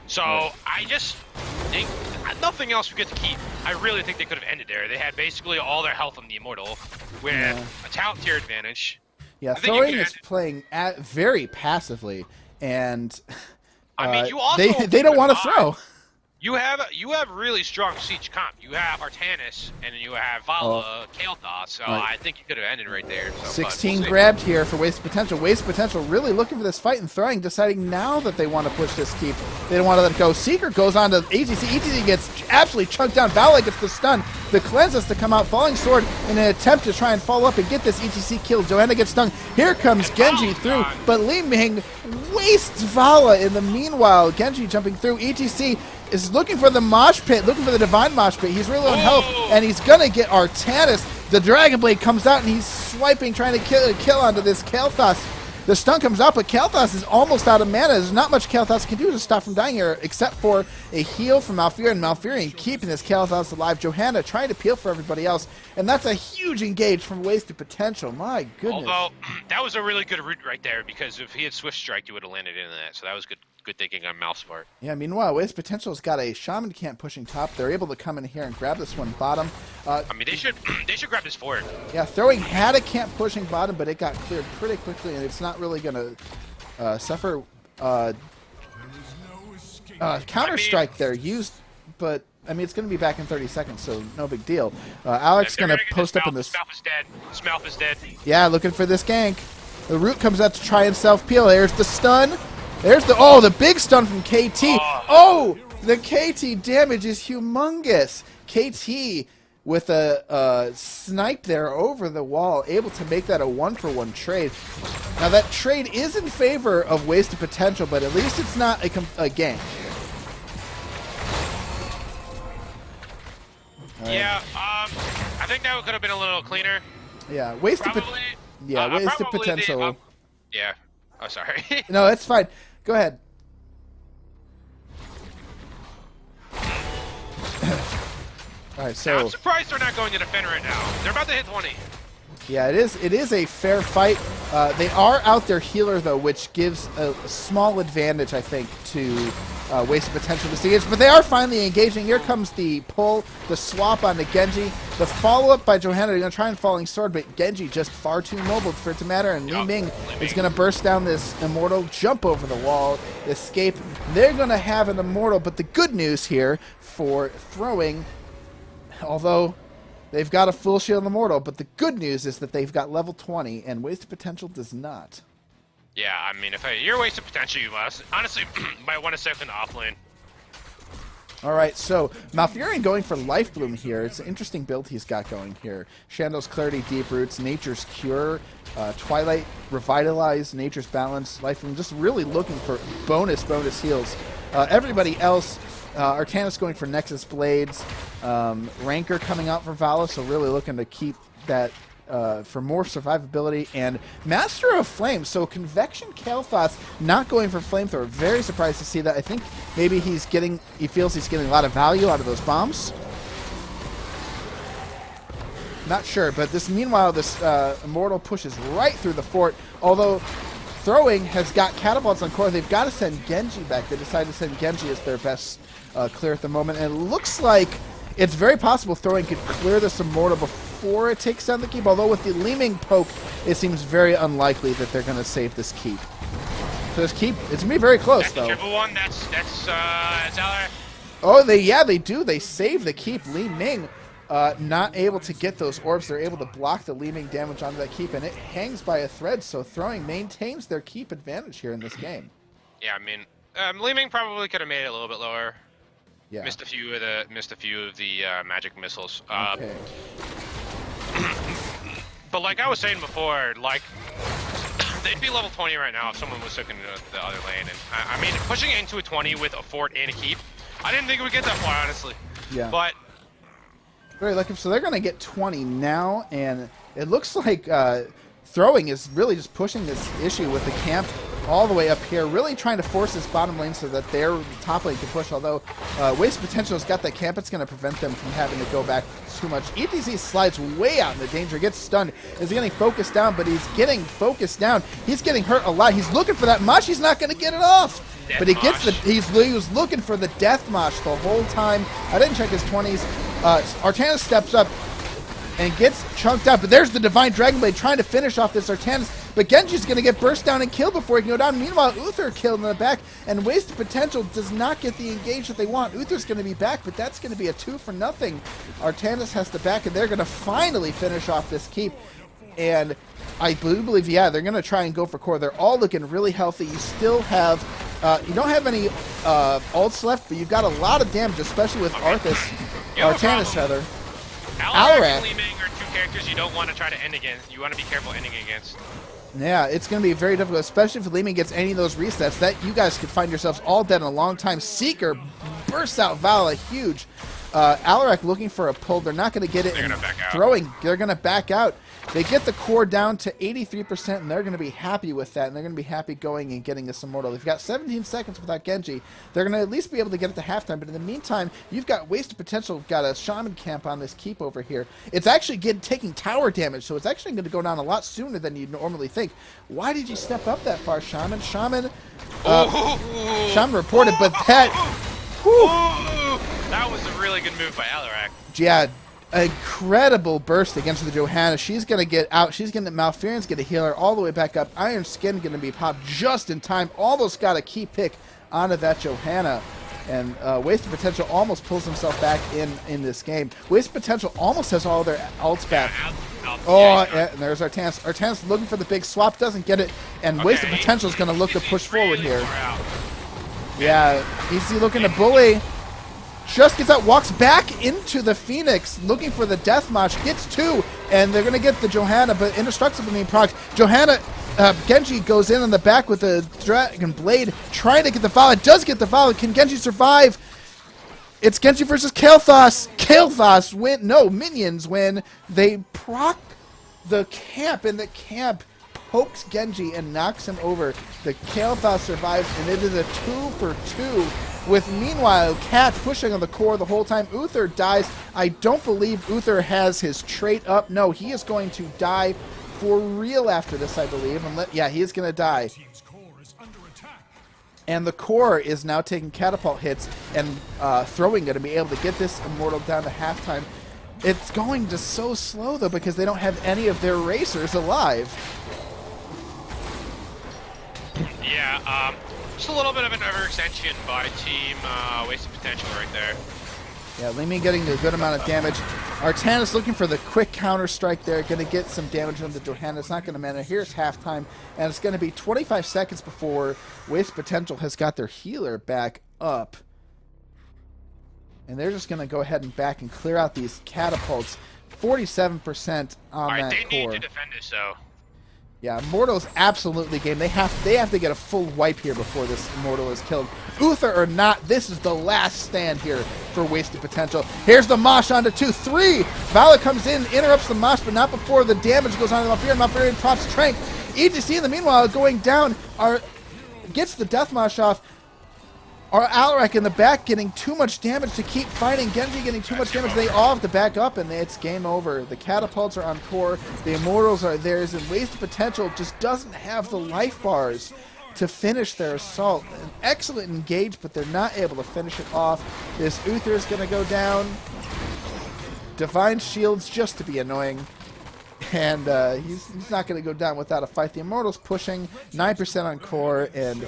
S2: So I just think nothing else we get to keep. I really think they could have ended there. They had basically all their health on the Immortal with a talent tier advantage.
S1: Yeah, throwing is playing very passively, and
S2: I mean, you also
S1: they don't want to throw.
S2: You have really strong siege comp. You have Artanis, and you have Vala, Kael'thas, so I think you could have ended right there. So,
S1: 16 grabbed here for Wasted Potential. Wasted Potential really looking for this fight and throwing, deciding now that they want to push this keep. They don't want to let it go. Seeker goes on to ETC. ETC gets absolutely chunked down. Vala gets the stun. the Cleanse has to come out. Falling Sword in an attempt to try and follow up and get this ETC kill. Johanna gets stung. Here comes Genji through, but Li Ming wastes Vala in the meanwhile. Genji jumping through. ETC is looking for the mosh pit, looking for the Divine Mosh Pit. He's really on health, and he's going to get Artanis. The Dragon Blade comes out, and he's swiping, trying to kill onto this Kael'thas. The stun comes out, but Kael'thas is almost out of mana. There's not much Kael'thas can do to stop from dying here, except for a heal from Malfurion. Malfurion keeping this Kael'thas alive. Johanna trying to peel for everybody else, and that's a huge engage from Wasted Potential. My goodness.
S2: Although, that was a really good route right there, because if he had Swift Strike, you would have landed into that, so that was good thinking on Mal's part.
S1: Yeah, meanwhile, Wasted Potential's got a Shaman Camp pushing top. They're able to come in here and grab this one bottom.
S2: I mean, they should grab this forward.
S1: Yeah, Throwing had a camp pushing bottom, but it got cleared pretty quickly, and it's not really going to suffer Counter-Strike there used, but I mean, it's going to be back in 30 seconds, so no big deal. Alex going to post up in this.
S2: Smalf is dead. Smalf is dead.
S1: Yeah, looking for this gank. The root comes out to try and self-peel. There's the stun. There's the big stun from KT. Oh, the KT damage is humongous. KT with a snipe there over the wall, able to make that a 1-for-1 trade. Now that trade is in favor of Wasted Potential, but at least it's not a gank.
S2: Right. Yeah, I think that could have been a little cleaner.
S1: Yeah, Wasted Potential.
S2: Yeah. Oh, sorry.
S1: No, it's fine. Go ahead. All right, so
S2: I'm surprised they're not going to defend right now. They're about to hit 20.
S1: Yeah, it is a fair fight. They are out their healer though, which gives a small advantage, I think, to Wasted Potential to see. But they are finally engaging. Here comes the pull, the swap onto Genji. The follow-up by Johanna. They're going to try and Falling Sword, but Genji just far too mobile for it to matter. And Li Ming is going to burst down this Immortal, jump over the wall, escape. They're going to have an Immortal, but the good news here for Throwing, although they've got a full shield Immortal, but the good news is that they've got level 20, and Wasted Potential does not.
S2: Yeah, I mean, if you're Wasted Potential, you must. Honestly, might want to second off lane.
S1: All right, so Malfurion going for Life Bloom here. It's an interesting build he's got going here. Shandow's Clarity, Deep Roots, Nature's Cure, Twilight, Revitalize, Nature's Balance, Life Bloom, just really looking for bonus heals. Everybody else, Artanis going for Nexus Blades, Ranker coming out for Vala, so really looking to keep that for more survivability, and Master of Flame. So Convection Kael'thas not going for Flamethrower. Very surprised to see that. I think maybe he feels he's getting a lot of value out of those bombs. Not sure, but meanwhile, this Immortal pushes right through the fort, although Throwing has got catapults on core. They've got to send Genji back. They decided to send Genji as their best clear at the moment, and it looks like it's very possible Throwing could clear this Immortal before it takes down the keep, although with the Li Ming poke, it seems very unlikely that they're going to save this keep. So this keep, it's going to be very close,
S2: that's
S1: though.
S2: The triple one, that's Eller.
S1: Oh, they do. They save the keep. Li Ming not able to get those orbs. They're able to block the Li Ming damage onto that keep, and it hangs by a thread, so Throwing maintains their keep advantage here in this game.
S2: Yeah, I mean, Li Ming probably could have made it a little bit lower.
S1: Yeah.
S2: Missed a few of the magic missiles.
S1: Okay.
S2: But like I was saying before, like they'd be level 20 right now if someone was taking the other lane. And I mean, pushing into a 20 with a fort and a keep, I didn't think it would get that far, honestly.
S1: Yeah.
S2: But
S1: very lucky. So they're going to get 20 now, and it looks like Throwing is really just pushing this issue with the camp all the way up here, really trying to force this bottom lane so that their top lane can push, although Wasted Potential has got that camp. It's going to prevent them from having to go back too much. ETC slides way out in the danger, gets stunned, is getting focused down, but he's getting focused down. He's getting hurt a lot. He's looking for that mosh. He's not going to get it off.
S2: Death
S1: but he
S2: mosh.
S1: gets he was looking for the death mosh the whole time. I didn't check his 20s. Artanis steps up and gets chunked up, but there's the Divine Dragon Blade trying to finish off this Artanis, but Genji's going to get burst down and killed before he can go down. Meanwhile, Uther killed in the back, and Wasted Potential does not get the engage that they want. Uther's going to be back, but that's going to be a 2-for-0. Artanis has to back, and they're going to finally finish off this keep, and I believe, yeah, they're going to try and go for core. They're all looking really healthy. You still have, you don't have any ults left, but you've got a lot of damage, especially with Arthas, Artanis rather.
S2: Alarak and Li Ming are two characters you don't want to try to end against. You want to be careful ending against.
S1: Yeah, it's going to be very difficult, especially if Li Ming gets any of those resets. That you guys could find yourselves all dead in a long time. Seeker bursts out Vala huge. Alarak looking for a pull. They're not going to get it.
S2: They're going to back out.
S1: Throwing. They're going to back out. They get the core down to 83%, and they're going to be happy with that, and they're going to be happy going and getting this Immortal. They've got 17 seconds without Genji. They're going to at least be able to get it to halftime, but in the meantime, you've got Wasted Potential, got a Shaman camp on this keep over here. It's actually taking tower damage, so it's actually going to go down a lot sooner than you'd normally think. Why did you step up that far, Shaman? Shaman reported, but that...
S2: That was a really good move by Alarak.
S1: Yeah. Incredible burst against the Johanna. She's going to get out. She's going to Malfearon's going to heal her all the way back up. Iron Skin going to be popped just in time. Almost got a key pick onto that Johanna. And Wasted Potential almost pulls himself back in this game. Wasted Potential almost has all their ults back. Yeah, and there's Artanis. Artanis looking for the big swap. Doesn't get it. And Wasted Potential is going to look to push forward here. Yeah, Easy looking to bully. Just gets out, walks back into the Phoenix, looking for the Deathmatch, gets two, and they're going to get the Johanna, but Indestructible being procs. Johanna, Genji goes in on the back with the Dragon Blade, trying to get the Vala, does get the Vala. Can Genji survive? It's Genji versus Kael'thas. Kael'thas win, no, minions win. They proc the camp, and the camp pokes Genji and knocks him over. The Kael'thas survives, and it is a 2-for-2. With, meanwhile, Cat pushing on the core the whole time. Uther dies. I don't believe Uther has his trait up. No, he is going to die for real after this, I believe. Yeah, he is going to die. And the core is now taking catapult hits and throwing going to be able to get this Immortal down to halftime. It's going just so slow, though, because they don't have any of their racers alive.
S2: Yeah, just a little bit of an overextension by Team Wasted Potential right there.
S1: Yeah, Li Ming getting a good amount of damage. Artanis looking for the quick counter strike there. Going to get some damage on the Johanna. It's not going to matter. Here's halftime, and it's going to be 25 seconds before Wasted Potential has got their healer back up. And they're just going to go ahead and back and clear out these catapults. 47% on that core.
S2: They need to defend this, though.
S1: Yeah, Immortal's absolutely game. They have to get a full wipe here before this Immortal is killed. Uther or not, this is the last stand here for Wasted Potential. Here's the Mosh onto 2-3. Vala comes in, interrupts the Mosh, but not before the damage goes on to Malfearon. Malfearon props Trank. EGC in the meanwhile going down, gets the Death Mosh off. Alarak in the back getting too much damage to keep fighting. Genji getting too much damage. They all have to back up, and it's game over. The catapults are on core. The Immortals are theirs, and Wasted Potential just doesn't have the life bars to finish their assault. An excellent engage, but they're not able to finish it off. This Uther is going to go down. Divine Shields just to be annoying. And he's not going to go down without a fight. The Immortals pushing 9% on core, and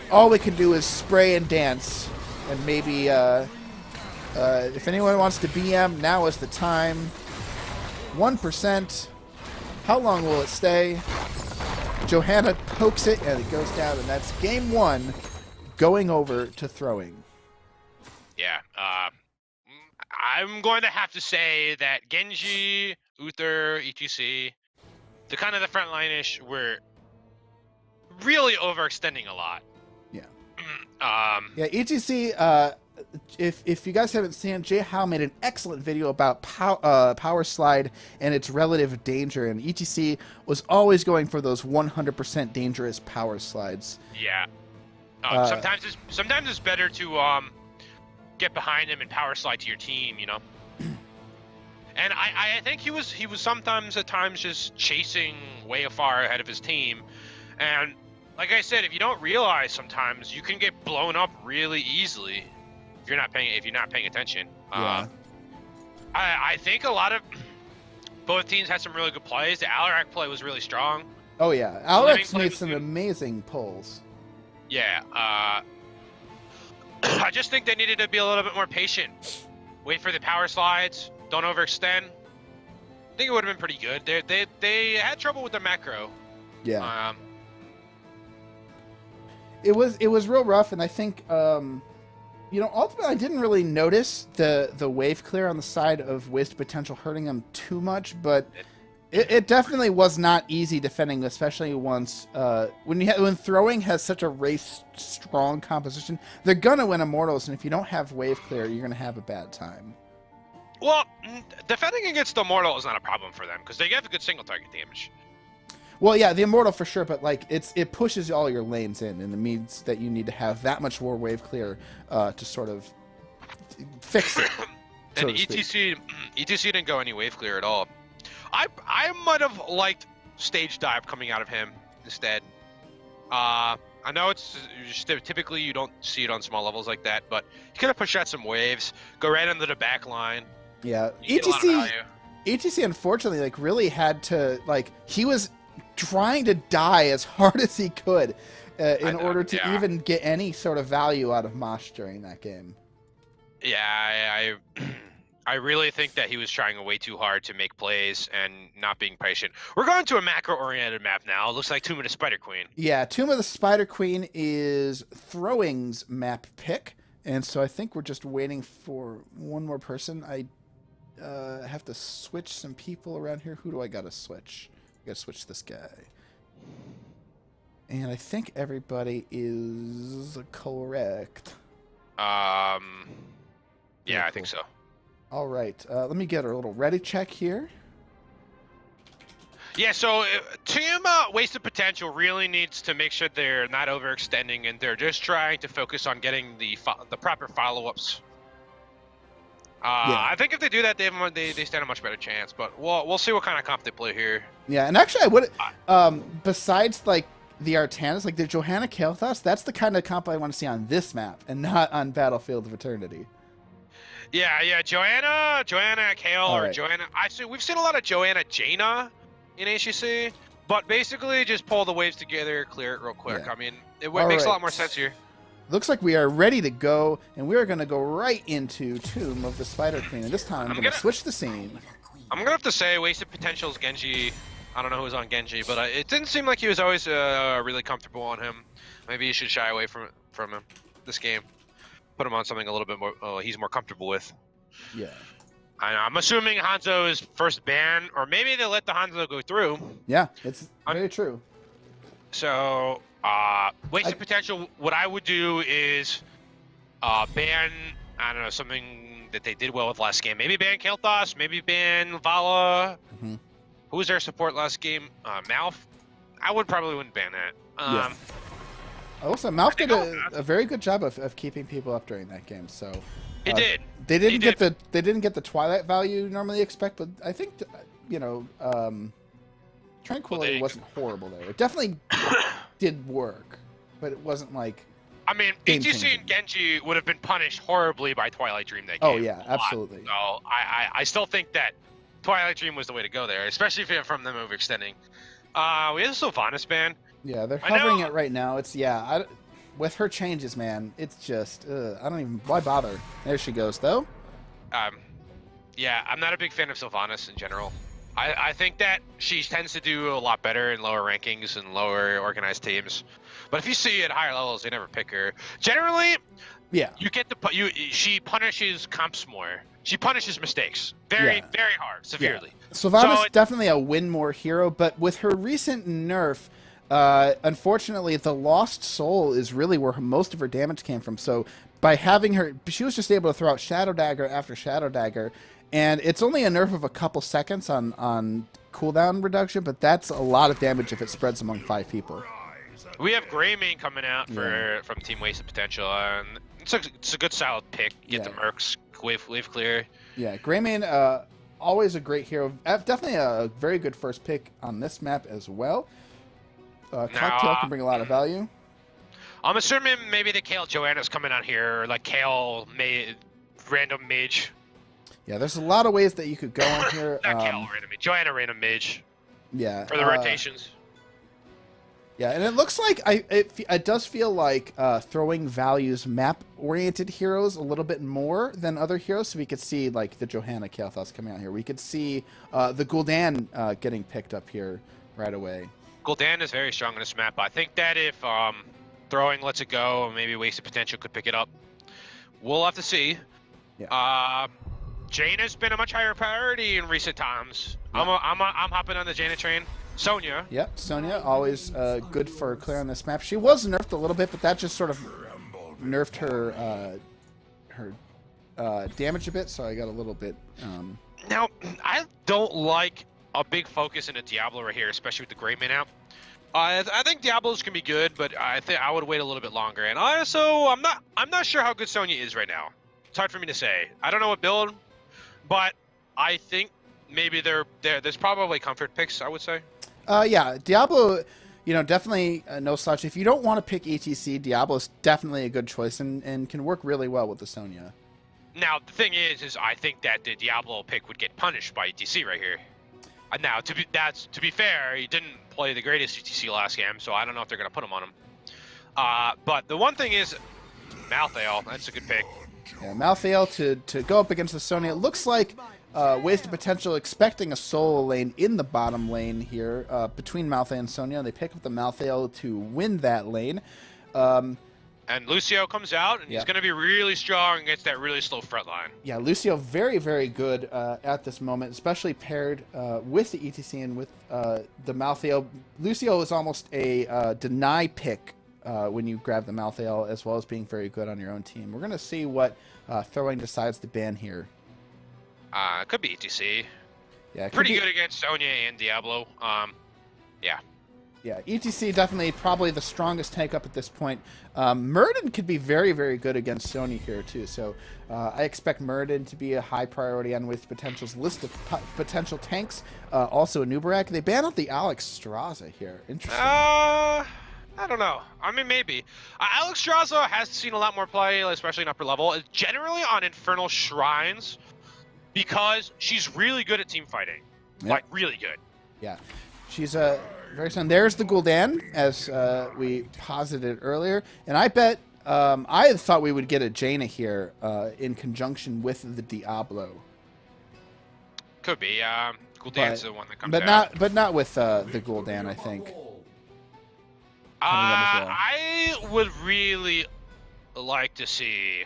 S1: all we can do is spray and dance. And maybe if anyone wants to BM, now is the time. 1%. How long will it stay? Johanna pokes it, and it goes down, and that's game one, going over to throwing.
S2: Yeah, I'm going to have to say that Genji, Uther, ETC, the kind of the front line-ish, were really overextending a lot.
S1: Yeah. Yeah, ETC, if you guys haven't seen, Jay Howe made an excellent video about power slide and its relative danger, and ETC was always going for those 100% dangerous power slides.
S2: Yeah. Sometimes it's better to get behind him and power slide to your team, you know. And I think he was sometimes at times just chasing way far ahead of his team, and like I said, if you don't realize, sometimes you can get blown up really easily if you're not paying attention.
S1: Yeah.
S2: I think a lot of both teams had some really good plays. The Alarak play was really strong.
S1: Oh yeah, Alarak's made some amazing pulls.
S2: Yeah. I just think they needed to be a little bit more patient. Wait for the power slides. Don't overextend. I think it would have been pretty good. They had trouble with their macro.
S1: Yeah. It was real rough, and I think You know, ultimately, I didn't really notice the wave clear on the side of Wasted Potential hurting him too much, but it definitely was not easy defending, especially once when throwing has such a race strong composition. They're gonna win Immortals, and if you don't have wave clear, you're gonna have a bad time.
S2: Well, defending against the Immortal is not a problem for them because they have a good single target damage.
S1: Well, yeah, the Immortal for sure, but like it pushes all your lanes in, and it means that you need to have that much more wave clear to sort of fix it.
S2: And ETC didn't go any wave clear at all. I might have liked stage dive coming out of him instead. I know it's typically you don't see it on small levels like that, but you could have pushed out some waves, go right into the back line.
S1: Yeah, ETC unfortunately like really had to he was trying to die as hard as he could in order to even get any sort of value out of Mosh during that game.
S2: Yeah, I really think that he was trying way too hard to make plays and not being patient. We're going to a macro-oriented map now. It looks like Tomb of the Spider Queen.
S1: Yeah, Tomb of the Spider Queen is Throwing's map pick, and so I think we're just waiting for one more person. I have to switch some people around here. Who do I gotta switch? I gotta switch this guy. And I think everybody is correct.
S2: Yeah, I think so.
S1: All right, let me get a little ready check here.
S2: Yeah, so Team Wasted Potential really needs to make sure they're not overextending and they're just trying to focus on getting the proper follow-ups. I think if they do that, they stand a much better chance. But we'll see what kind of comp they play here.
S1: Yeah, and actually, I would besides like the Artanis, like the Johanna Kael'thas, that's the kind of comp I want to see on this map and not on Battlefield of Eternity.
S2: Yeah, Joanna, Kael, or Joanna. We've seen a lot of Joanna Jaina in HCC, but basically just pull the waves together, clear it real quick.
S1: Yeah.
S2: I mean, it makes a lot more sense here.
S1: Looks like we are ready to go, and we are going to go right into Tomb of the Spider Queen. And this time, I'm going to switch the scene.
S2: I'm going to have to say Wasted Potential's Genji. I don't know who was on Genji, but it didn't seem like he was always really comfortable on him. Maybe you should shy away from him this game. Put him on something a little bit more he's more comfortable with.
S1: Yeah.
S2: I'm assuming Hanzo is first ban, or maybe they let the Hanzo go through.
S1: Yeah, it's very true.
S2: So, Wasted Potential, what I would do is ban, I don't know, something that they did well with last game. Maybe ban Kael'thas, maybe ban Vala.
S1: Mm-hmm.
S2: Who was their support last game? Malf? I wouldn't ban that.
S1: Yeah. Also, Malf did a very good job of keeping people up during that game. So
S2: he did.
S1: They didn't get the Twilight value you normally expect, but I think Tranquility wasn't horrible there. It definitely did work, but it wasn't like.
S2: I mean, ETC and Genji would have been punished horribly by Twilight Dream that game.
S1: Oh yeah, absolutely.
S2: So I still think that Twilight Dream was the way to go there, especially from them overextending. We have the Sylvanas ban.
S1: Yeah, they're hovering it right now. It's with her changes, man. It's just I don't even why bother. There she goes though.
S2: Yeah, I'm not a big fan of Sylvanas in general. I think that she tends to do a lot better in lower rankings and lower organized teams. But if you see at higher levels, they never pick her. Generally,
S1: yeah,
S2: you get she punishes comps more. She punishes mistakes very hard, severely.
S1: Yeah. Sylvanas definitely a win more hero, but with her recent nerf, unfortunately, the Lost Soul is really where most of her damage came from. So by having her, she was just able to throw out Shadow Dagger after Shadow Dagger, and it's only a nerf of a couple seconds on cooldown reduction, but that's a lot of damage if it spreads among 5 people.
S2: We have Greymane coming out from Team Wasted Potential, and it's a good solid pick. Get the Mercs, wave clear.
S1: Yeah, Greymane, always a great hero. Definitely a very good first pick on this map as well. Cocktail can bring a lot of value.
S2: I'm assuming maybe the Kael Joanna's coming out here, or like Kael random mage.
S1: Yeah, there's a lot of ways that you could go in here.
S2: Not Kael random mage, Joanna random mage.
S1: Yeah.
S2: For the rotations.
S1: Yeah, and it looks like it does feel like Throwing values map-oriented heroes a little bit more than other heroes. So we could see like the Johanna Kael'thas coming out here. We could see the Gul'dan getting picked up here right away.
S2: Gul'dan is very strong on this map. I think that if Throwing lets it go, maybe Wasted Potential could pick it up. We'll have to see.
S1: Yeah.
S2: Jaina's been a much higher priority in recent times.
S1: Yep.
S2: I'm hopping on the Jaina train. Sonya.
S1: Yep, Sonya, always good for clearing this map. She was nerfed a little bit, but that just sort of nerfed her damage a bit, so I got a little bit...
S2: Now, I don't like a big focus in a Diablo right here, especially with the Greymane out. I think Diablos can be good, but I think I would wait a little bit longer. And also, I'm not sure how good Sonya is right now. It's hard for me to say. I don't know what build, but I think maybe there's probably comfort picks, I would say.
S1: Yeah, Diablo, definitely no slouch. If you don't want to pick ETC, Diablo is definitely a good choice and can work really well with the Sonya.
S2: Now, the thing is I think that the Diablo pick would get punished by ETC right here. Now, to be fair, he didn't play the greatest ETC last game, so I don't know if they're going to put him on him. But the one thing is, Malthael, that's a good pick.
S1: Yeah, Malthael to go up against the Sonya. It looks like Wasted Potential expecting a solo lane in the bottom lane here between Malthael and Sonya. They pick up the Malthael to win that lane.
S2: And Lucio comes out, and he's going to be really strong against that really slow front line.
S1: Yeah, Lucio very, very good at this moment, especially paired with the ETC and with the Malthael. Lucio is almost a deny pick when you grab the Malthael, as well as being very good on your own team. We're going to see what Throwing decides to ban here.
S2: It could be ETC.
S1: Yeah,
S2: pretty good against Sonya and Diablo. Yeah.
S1: Yeah, ETC definitely probably the strongest tank up at this point. Muradin could be very, very good against Sonya here, too. So I expect Muradin to be a high priority on Wasted Potential's list of potential tanks. Also, a Nubarak. They ban out the Alex Straza here. Interesting.
S2: I don't know. I mean, maybe. Alex Straza has seen a lot more play, especially in upper level. Generally on Infernal Shrines, because she's really good at team fighting. Yep. Like, really good.
S1: Yeah. She's very soon. There's the Gul'dan, as we posited earlier. And I bet I had thought we would get a Jaina here in conjunction with the Diablo.
S2: Could be. Gul'dan's the one that comes out.
S1: But not with the Gul'dan, I think.
S2: I would really like to see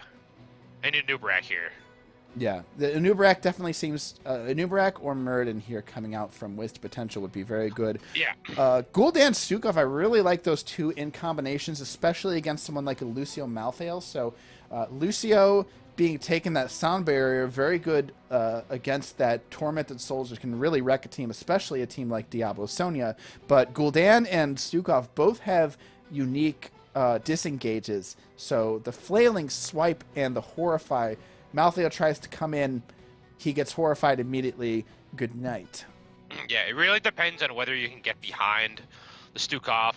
S2: a Nubarak here.
S1: Yeah, the Nubarak definitely seems Nubarak or Muradin here coming out from Wasted Potential would be very good.
S2: Yeah.
S1: Gul'dan Stukov, I really like those two in combinations, especially against someone like a Lucio Malthael. So Lucio being taken that sound barrier, very good against that Tormented Soldier, can really wreck a team, especially a team like Diablo Sonya. But Gul'dan and Stukov both have unique disengages. So the Flailing Swipe and the Horrify, Malthael tries to come in, he gets horrified immediately. Good night.
S2: Yeah, it really depends on whether you can get behind the Stukov.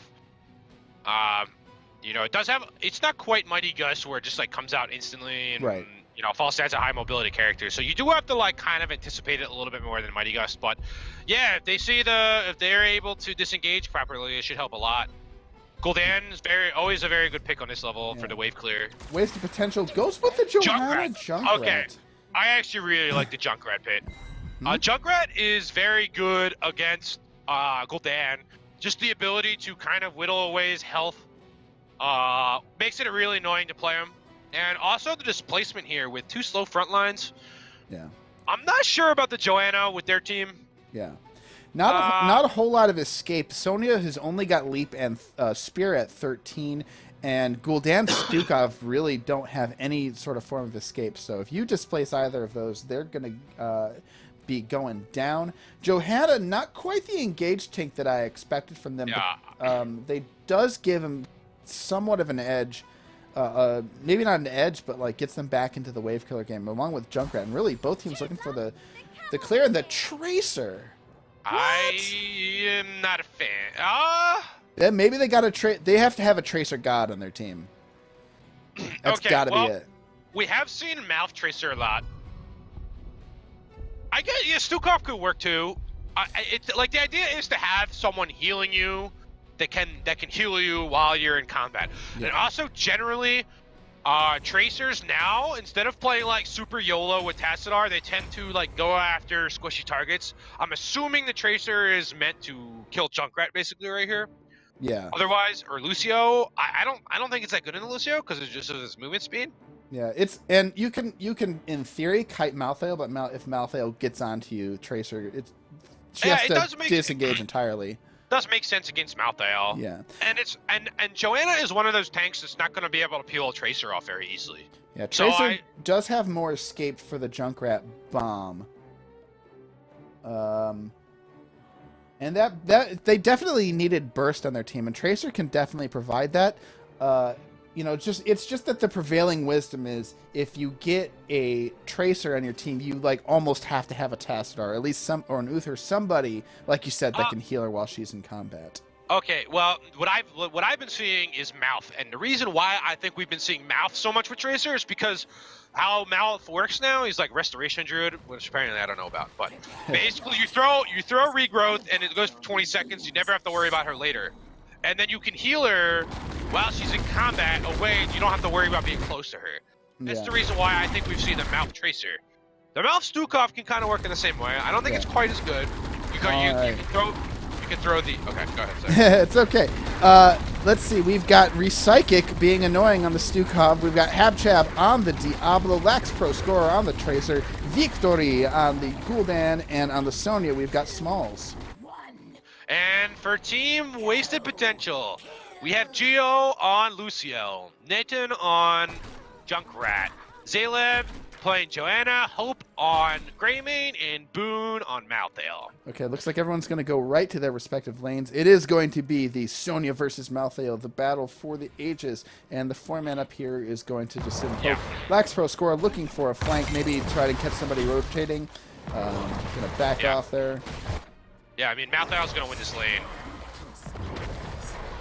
S2: It does have, it's not quite Mighty Gust where it just like comes out instantly and
S1: right.
S2: False Stance a high mobility character. So you do have to like kind of anticipate it a little bit more than Mighty Gust. But yeah, if they're able to disengage properly, it should help a lot. Gul'dan is always a very good pick on this level for the wave clear.
S1: Wasted Potential goes with the Johanna Junkrat.
S2: Okay, I actually really like the Junkrat pit. Junkrat is very good against Gul'dan. Just the ability to kind of whittle away his health makes it really annoying to play him. And also the displacement here with two slow front lines.
S1: Yeah.
S2: I'm not sure about the Johanna with their team.
S1: Yeah. Not a whole lot of escape. Sonya has only got Leap and Spear at 13, and Gul'dan Stukov really don't have any sort of form of escape. So if you displace either of those, they're going to be going down. Johanna, not quite the engaged tank that I expected from them.
S2: Yeah.
S1: But, they does give him somewhat of an edge. Maybe not an edge, but like gets them back into the wave killer game, along with Junkrat. And really, both teams looking for the clear and the Tracer. What?
S2: I am not a fan.
S1: Yeah, maybe they got they have to have a Tracer God on their team. That's got to be it.
S2: We have seen Mouth Tracer a lot. I guess Stukov could work too. It's like the idea is to have someone healing you that can heal you while you're in combat. Yeah. And also generally, Tracers now, instead of playing like super YOLO with Tassadar, they tend to like go after squishy targets. I'm assuming the Tracer is meant to kill Junkrat basically right here.
S1: Yeah.
S2: Otherwise, or Lucio, I don't think it's that good in the Lucio because it's just of his movement speed.
S1: Yeah, and you can in theory kite Malthael, but if Malthael gets onto you, Tracer, she has to disengage entirely.
S2: Does make sense against Malthael.
S1: Yeah.
S2: And Joanna is one of those tanks that's not going to be able to peel a Tracer off very easily.
S1: Yeah, Tracer does have more escape for the Junkrat bomb. And that they definitely needed burst on their team, and Tracer can definitely provide that. You know, it's just that the prevailing wisdom is if you get a Tracer on your team, you like almost have to have a Tassadar, or at least an Uther, somebody like you said that can heal her while she's in combat.
S2: Okay, well, what I've been seeing is Mouth, and the reason why I think we've been seeing Mouth so much with Tracer is because how Mouth works now. He's like Restoration Druid, which apparently I don't know about, but basically you throw Regrowth and it goes for 20 seconds. You never have to worry about her later, and then you can heal her while she's in combat away, and you don't have to worry about being close to her. That's the reason why I think we've seen the Mouth Tracer. The Mouth Stukov can kind of work in the same way. I don't think it's quite as good. You can throw the... Okay, go ahead, sorry.
S1: It's okay. Let's see. We've got Repsychic being annoying on the Stukov. We've got Habchab on the Diablo. Lax Pro Scorer on the Tracer. Victory on the Gul'dan. And on the Sonya, we've got Smalls.
S2: And for Team Wasted Potential, we have Geo on Luciel, Nathan on Junkrat, Zaleb playing Joanna, Hope on Greymane, and Boone on Malthael.
S1: Okay, looks like everyone's going to go right to their respective lanes. It is going to be the Sonya versus Malthael, the battle for the ages, and the 4-man up here is going to just sit and hope. Lax Pro Scorer looking for a flank, maybe try to catch somebody rotating. Going to back off there.
S2: Yeah, I mean, Malthael's going to win this lane.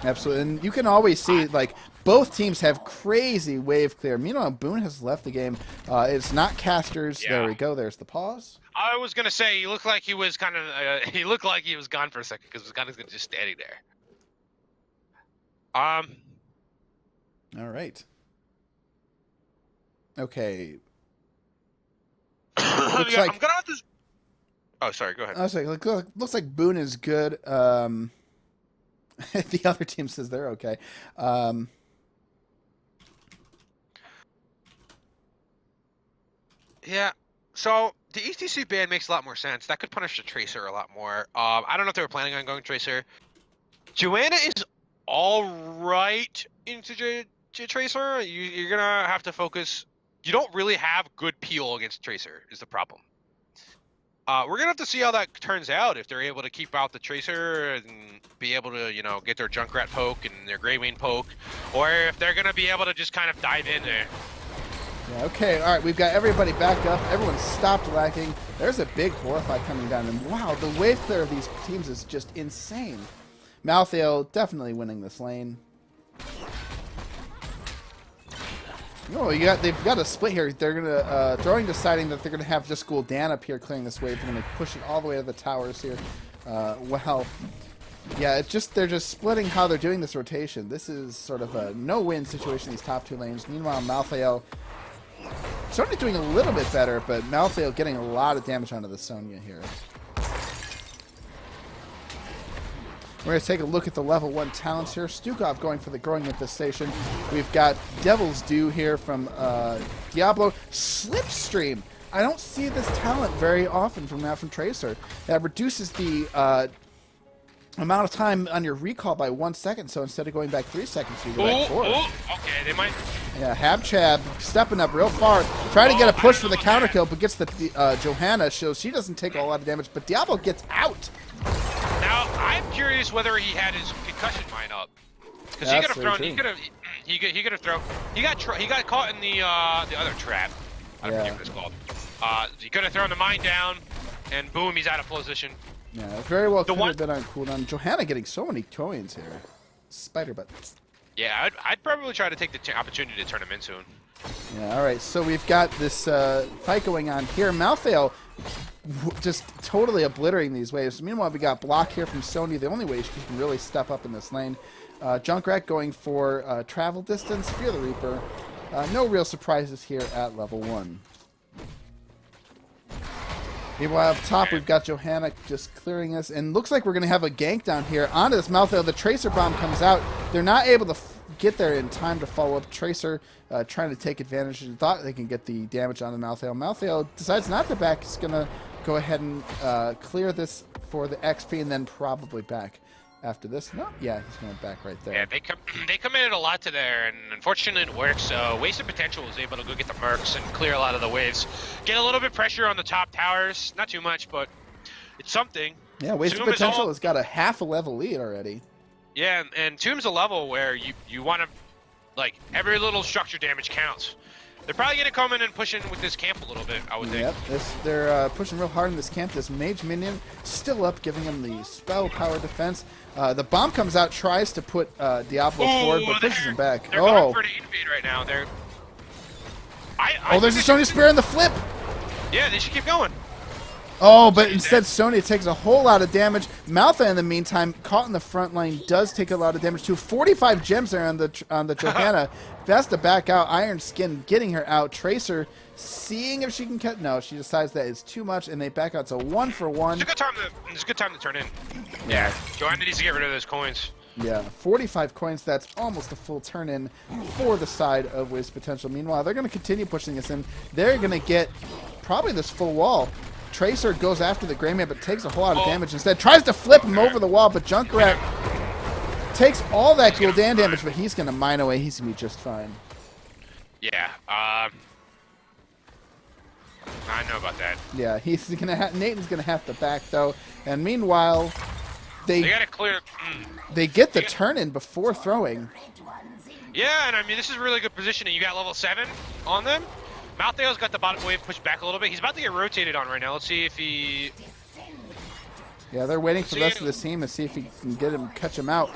S1: Absolutely, and you can always see, like, both teams have crazy wave clear. Meanwhile, Boone has left the game. It's not casters. Yeah. There we go. There's the pause.
S2: I was going to say, he looked like he was kind of, he looked like he was gone for a second because he was just standing there.
S1: All right. Okay.
S2: Looks like... I'm going to have to... Oh, sorry. Go ahead.
S1: I was like, looks like Boone is good. The other team says they're okay.
S2: Yeah, so the ETC ban makes a lot more sense. That could punish the Tracer a lot more. I don't know if they were planning on going Tracer. Joanna is all right into Tracer. You're going to have to focus. You don't really have good peel against Tracer is the problem. We're going to have to see how that turns out, if they're able to keep out the Tracer and be able to, you know, get their Junkrat poke and their Greymane poke, or if they're going to be able to just kind of dive in there.
S1: Yeah, okay, all right, we've got everybody back up. Everyone stopped lacking. There's a big Horrify coming down, and wow, the wave clear of these teams is just insane. Malthael definitely winning this lane. No, they've got a split here. They're gonna Throwing deciding that they're gonna have just Gul'dan up here clearing this wave. They're gonna push it all the way to the towers here. Well, yeah, they're just splitting how they're doing this rotation. This is sort of a no-win situation. These top two lanes. Meanwhile, Malthael certainly doing a little bit better, but Malthael getting a lot of damage onto the Sonya here. We're going to take a look at the level 1 talents here. Stukov going for the growing infestation. We've got Devil's Due here from Diablo. Slipstream. I don't see this talent very often from Tracer. That reduces the amount of time on your recall by 1 second. So instead of going back 3 seconds, you go back 4.
S2: Okay, they might...
S1: Yeah, Habchab stepping up real far. Trying to get a push for the counter kill, but gets the Johanna. So she doesn't take a lot of damage, but Diablo gets out.
S2: Now, I'm curious whether he had his concussion mine up, because he could have thrown. He got caught in the other trap. I don't forget what it's called. He could have thrown the mine down, and boom, he's out of position.
S1: Yeah, very well could have been on cooldown. Johanna getting so many coins here. Spider buttons.
S2: Yeah, I'd probably try to take the opportunity to turn him in soon.
S1: Yeah, all right. So we've got this fight going on here. Malthael just totally obliterating these waves. Meanwhile, we got block here from Sony. The only way she can really step up in this lane. Junkrat going for travel distance. Fear the Reaper. No real surprises here at level 1. Meanwhile, up top, we've got Johanna just clearing us. And looks like we're going to have a gank down here onto this Malthael. The Tracer Bomb comes out. They're not able to get there in time to follow up. Tracer trying to take advantage. They thought they can get the damage on the Malthael. Malthael decides not to back. He's going to go ahead and clear this for the XP and then probably back after this. No, yeah, he's going to back right there.
S2: Yeah, they committed a lot to there, and unfortunately it works. Wasted Potential was able to go get the mercs and clear a lot of the waves. Get a little bit pressure on the top towers. Not too much, but it's something.
S1: Yeah, Wasted Potential has got a half a level lead already.
S2: Yeah, and Tomb's a level where you want to, like, every little structure damage counts. They're probably going to come in and push in with this camp a little bit, I would think.
S1: Yep, they're pushing real hard in this camp. This mage minion still up, giving him the spell power defense. The bomb comes out, tries to put Diablo forward, but pushes him back.
S2: They're going for the invade right now.
S1: There's a Sonya Spear in the flip!
S2: Yeah, they should keep going.
S1: Oh, but instead Sonya takes a whole lot of damage. Maltha, in the meantime, caught in the front line, does take a lot of damage too. 45 gems there on the Johanna. Has to back out. Iron Skin getting her out. Tracer seeing if she can cut. No, she decides that is too much, and they back out. So 1-for-1.
S2: It's a good time to turn in. Yeah, Johanna needs to get rid of those coins.
S1: Yeah, 45 coins. That's almost a full turn in for the side of Wasted Potential. Meanwhile, they're going to continue pushing this in. They're going to get probably this full wall. Tracer goes after the Greyman, but takes a whole lot of damage instead. Tries to flip him over the wall, but Junkrat takes all that Gul'dan damage, but he's going to mine away. He's going to be just fine.
S2: Yeah, I know about that.
S1: Yeah, he's going to Nathan's going to have to back, though. And meanwhile, they got to clear. They get the turn in before throwing.
S2: Yeah, and I mean, this is really good positioning. You got level 7 on them. Malthael's got the bottom wave pushed back a little bit. He's about to get rotated on right now. Let's see if he...
S1: Yeah, they're waiting for the rest of the team to see if he can get him, catch him out.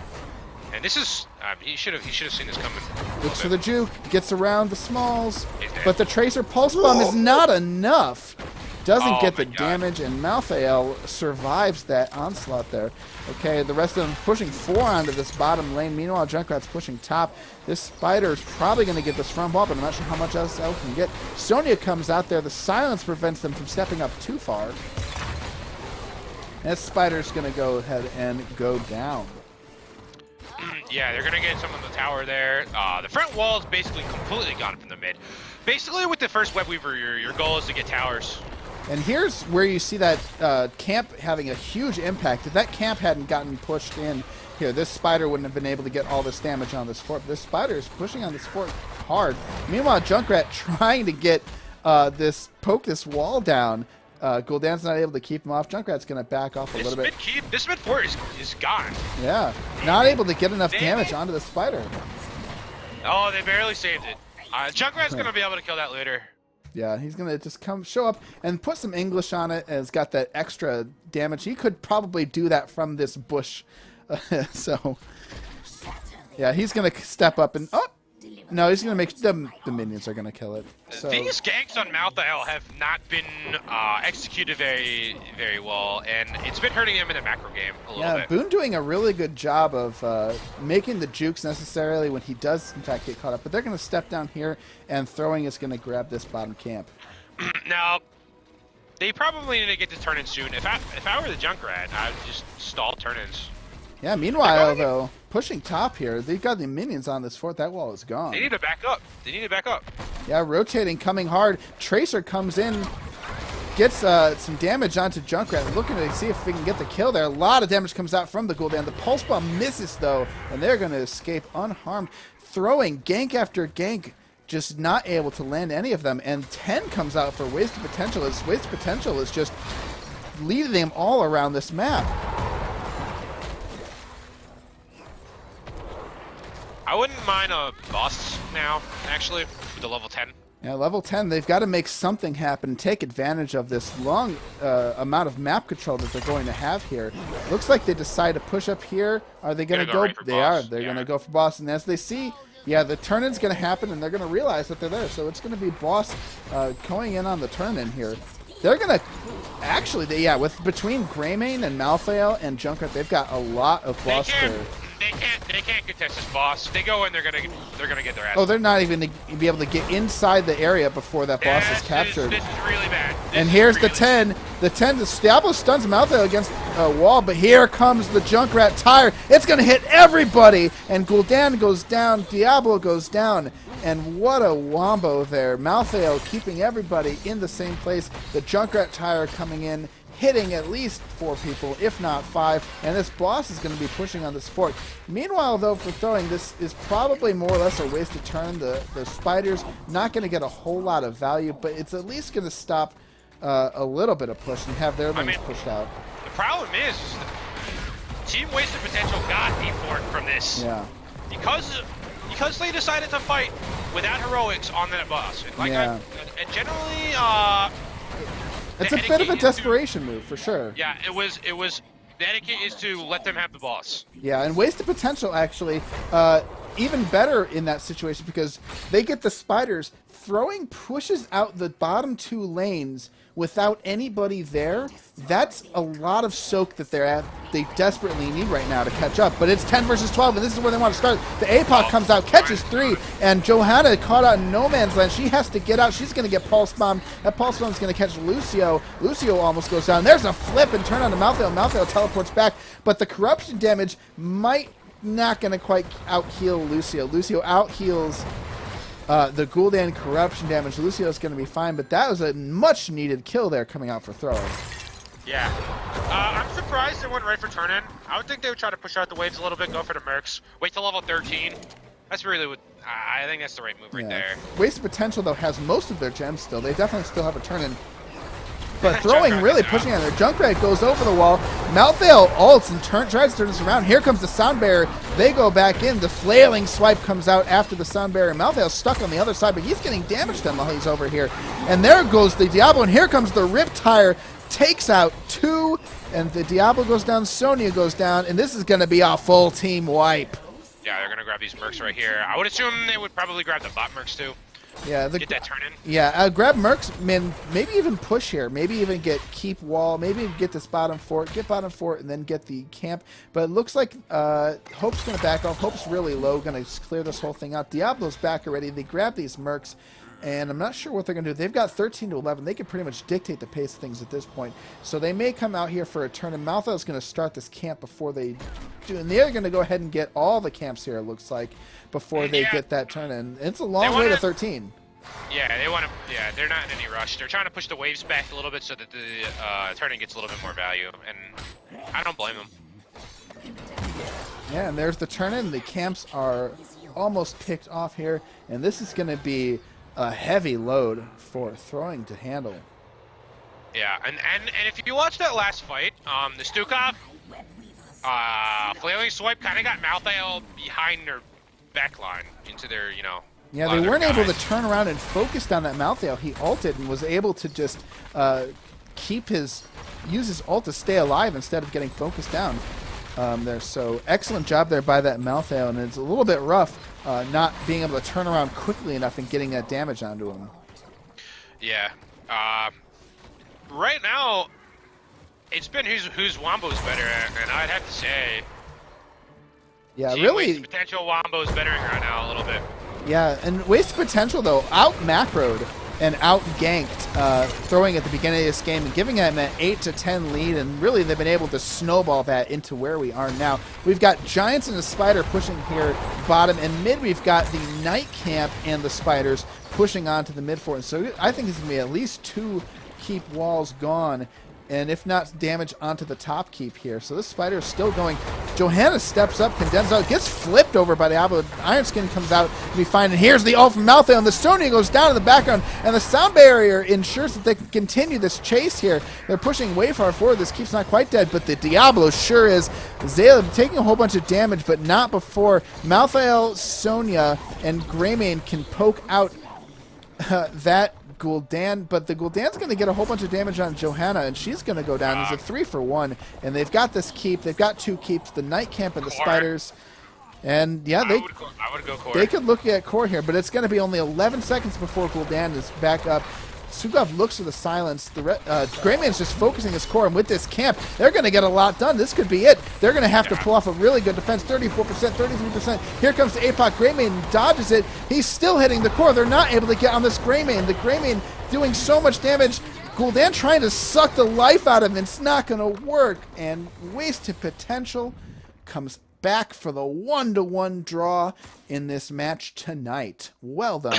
S2: And this is... he should have seen this coming.
S1: Looks for the juke, gets around the smalls, but the Tracer Pulse Bomb is not enough. Doesn't get the damage, and Malthael survives that onslaught there. Okay, the rest of them pushing 4 onto this bottom lane. Meanwhile, Junkrat's pushing top. This Spider is probably going to get this front wall, but I'm not sure how much else Elle can get. Sonya comes out there. The silence prevents them from stepping up too far. This Spider's going to go ahead and go down.
S2: Yeah, they're going to get some of the tower there. The front wall is basically completely gone from the mid. Basically, with the first Web Weaver, your goal is to get towers.
S1: And here's where you see that camp having a huge impact. If that camp hadn't gotten pushed in here, this Spider wouldn't have been able to get all this damage on this fort. But this Spider is pushing on this fort hard. Meanwhile, Junkrat trying to get poke this wall down. Gul'dan's not able to keep him off. Junkrat's going to back off a little bit.
S2: This mid fort is gone.
S1: Yeah, not able to get enough damage onto the Spider.
S2: Oh, they barely saved it. Junkrat's going to be able to kill that later.
S1: Yeah, he's going to just show up and put some English on it, and it's got that extra damage. He could probably do that from this bush. So, yeah, he's going to step up and... Oh! No, he's going to make... The minions are going to kill it. So.
S2: These ganks on Malthael have not been executed very, very well, and it's been hurting him in the macro game a little bit.
S1: Yeah, Boone doing a really good job of making the jukes necessarily when he does, in fact, get caught up. But they're going to step down here, and throwing is going to grab this bottom camp.
S2: Now, they probably need to get to turn in soon. If I were the Junkrat, I would just stall turn-ins.
S1: Yeah, meanwhile, though, pushing top here, they've got the minions on this fort. That wall is gone.
S2: They need to back up.
S1: Yeah, rotating, coming hard. Tracer comes in, gets some damage onto Junkrat, looking to see if we can get the kill there. A lot of damage comes out from the Gul'dan. The Pulse Bomb misses, though, and they're going to escape unharmed. Throwing gank after gank, just not able to land any of them. And 10 comes out for Wasted Potential. Wasted Potential is just leading them all around this map.
S2: I wouldn't mind a boss now, actually, with the level 10.
S1: Yeah, level 10, they've got to make something happen, take advantage of this long amount of map control that they're going to have here. Looks like they decide to push up here. Are they going to go?
S2: Right for
S1: they
S2: boss.
S1: are. They're going to go for boss. And as they see, yeah, the turn-in's going to happen, and they're going to realize that they're there. So it's going to be boss going in on the turn-in here. They're going to actually, with between Greymane and Malthael and Junkrat, they've got a lot of boss clear.
S2: they can't contest this boss. They go in, they're gonna get their ass.
S1: Oh, they're not even gonna be able to get inside the area before that boss is captured.
S2: This is really bad.
S1: And here's the 10. The 10, the Diablo stuns Malthael against a wall, but here comes the Junkrat tire. It's going to hit everybody, and Gul'dan goes down, Diablo goes down, and what a wombo there. Malthael keeping everybody in the same place. The Junkrat tire coming in, hitting at least 4 people, if not 5, and this boss is going to be pushing on this fort. Meanwhile, though, for throwing, this is probably more or less a wasted turn. The spiders not going to get a whole lot of value, but it's at least going to stop a little bit of push and have their lanes pushed out.
S2: The problem is Team Wasted Potential got a fort from this.
S1: Yeah.
S2: Because they decided to fight without heroics on that boss. Like
S1: yeah.
S2: And generally,
S1: it's a bit of a desperation move for sure.
S2: Yeah, it was. The etiquette is to let them have the boss.
S1: Yeah, and Wasted Potential actually even better in that situation because they get the spiders. Throwing pushes out the bottom 2 lanes without anybody there. That's a lot of soak that they desperately need right now to catch up. But it's 10 versus 12, and this is where they want to start. The APOC comes out, catches 3, and Johanna caught out in no man's land. She has to get out. She's going to get pulse bomb. That pulse bomb is going to catch Lucio. Lucio almost goes down. There's a flip and turn on to Malthael. Malthael teleports back, but the corruption damage might not going to quite out-heal Lucio. Lucio out-heals the Gul'dan corruption damage. Lucio's going to be fine, but that was a much-needed kill there coming out for throwing.
S2: Yeah. I'm surprised they went right for turn-in. I would think they would try to push out the waves a little bit, go for the mercs, wait till level 13. That's really what... I think that's the right move right there.
S1: Wasted Potential, though, has most of their gems still. They definitely still have a turn-in. But throwing really pushing on there. Junkrat goes over the wall. Malthael ults and tries to turn this around. Here comes the Sound Barrier. They go back in. The flailing swipe comes out after the Sound Barrier. Malthael's stuck on the other side, but he's getting damage done while he's over here. And there goes the Diablo, and here comes the Rip Tire. Takes out 2, and the Diablo goes down, Sonya goes down, and this is going to be a full team wipe.
S2: Yeah, they're going to grab these mercs right here. I would assume they would probably grab the bot mercs too.
S1: Yeah,
S2: get that turn in.
S1: Yeah, grab mercs, man. Maybe even push here. Maybe even keep wall. Maybe get this bottom fort, and then get the camp. But it looks like Hope's going to back off. Hope's really low, going to clear this whole thing out. Diablo's back already. They grab these mercs, and I'm not sure what they're going to do. They've got 13 to 11. They can pretty much dictate the pace of things at this point. So they may come out here for a turn, and Malthael's going to start this camp before they do. And they're going to go ahead and get all the camps here, it looks like, before they get that turn in. It's a long way to 13.
S2: Yeah, they want to. Yeah, they're not in any rush. They're trying to push the waves back a little bit so that the turning gets a little bit more value, and I don't blame them.
S1: Yeah, and there's the turn in. The camps are almost picked off here, and this is going to be a heavy load for throwing to handle.
S2: Yeah, and if you watch that last fight, the Stukov flailing swipe kind of got Malthael behind their back line into their,
S1: Yeah, they weren't able to turn around and focus on that Malthael. He ulted and was able to just use his ult to stay alive instead of getting focused down there. So excellent job there by that Malthael, and it's a little bit rough not being able to turn around quickly enough and getting that damage onto him.
S2: Yeah. Right now, it's been whose Wombo's better, and I'd have to say...
S1: Yeah, really...
S2: Potential Wombo's better right now a little bit.
S1: Yeah, and Wasted Potential, though, out-macroed and out-ganked throwing at the beginning of this game and giving them an 8-10 lead, and really they've been able to snowball that into where we are now. We've got Giants and the Spider pushing here bottom, and mid we've got the Night Camp and the Spiders pushing on to the mid fort. So I think it's going to be at least 2 keep walls gone, and if not, damage onto the top keep here. So this Spider is still going. Johanna steps up, condemns out, gets flipped over by Diablo. Ironskin comes out to be fine, and here's the ult from Malthael, and the Sonya goes down in the background, and the Sound Barrier ensures that they can continue this chase here. They're pushing way far forward. This keep's not quite dead, but the Diablo sure is. Zayla taking a whole bunch of damage, but not before Malthael, Sonya, and Greymane can poke out that Gul'dan, but the Gul'dan's going to get a whole bunch of damage on Johanna, and she's going to go down. It's a 3-for-1, and they've got this keep. They've got 2 keeps, the Night Camp and the Spiders. And, yeah, I would go core. They could look at core here, but it's going to be only 11 seconds before Gul'dan is back up. Sugov looks for the silence. The Greyman's just focusing his core, and with this camp, they're going to get a lot done. This could be it. They're going to have to pull off a really good defense. 34%, 33%. Here comes the APOC. Greyman dodges it. He's still hitting the core. They're not able to get on this Greyman. The Greyman doing so much damage. Gul'dan trying to suck the life out of him. It's not going to work. And wasted potential comes back for the 1-1 draw in this match tonight. Well done.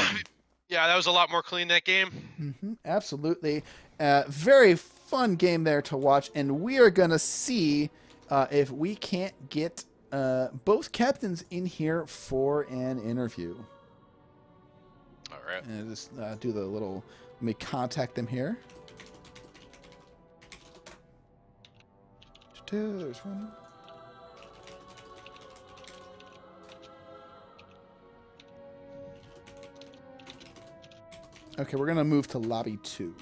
S2: Yeah, that was a lot more clean, that game.
S1: Absolutely. Very fun game there to watch, and we are going to see if we can't get both captains in here for an interview.
S2: All right.
S1: And just do the little, let me contact them here. There's one. Okay, we're going to move to lobby 2.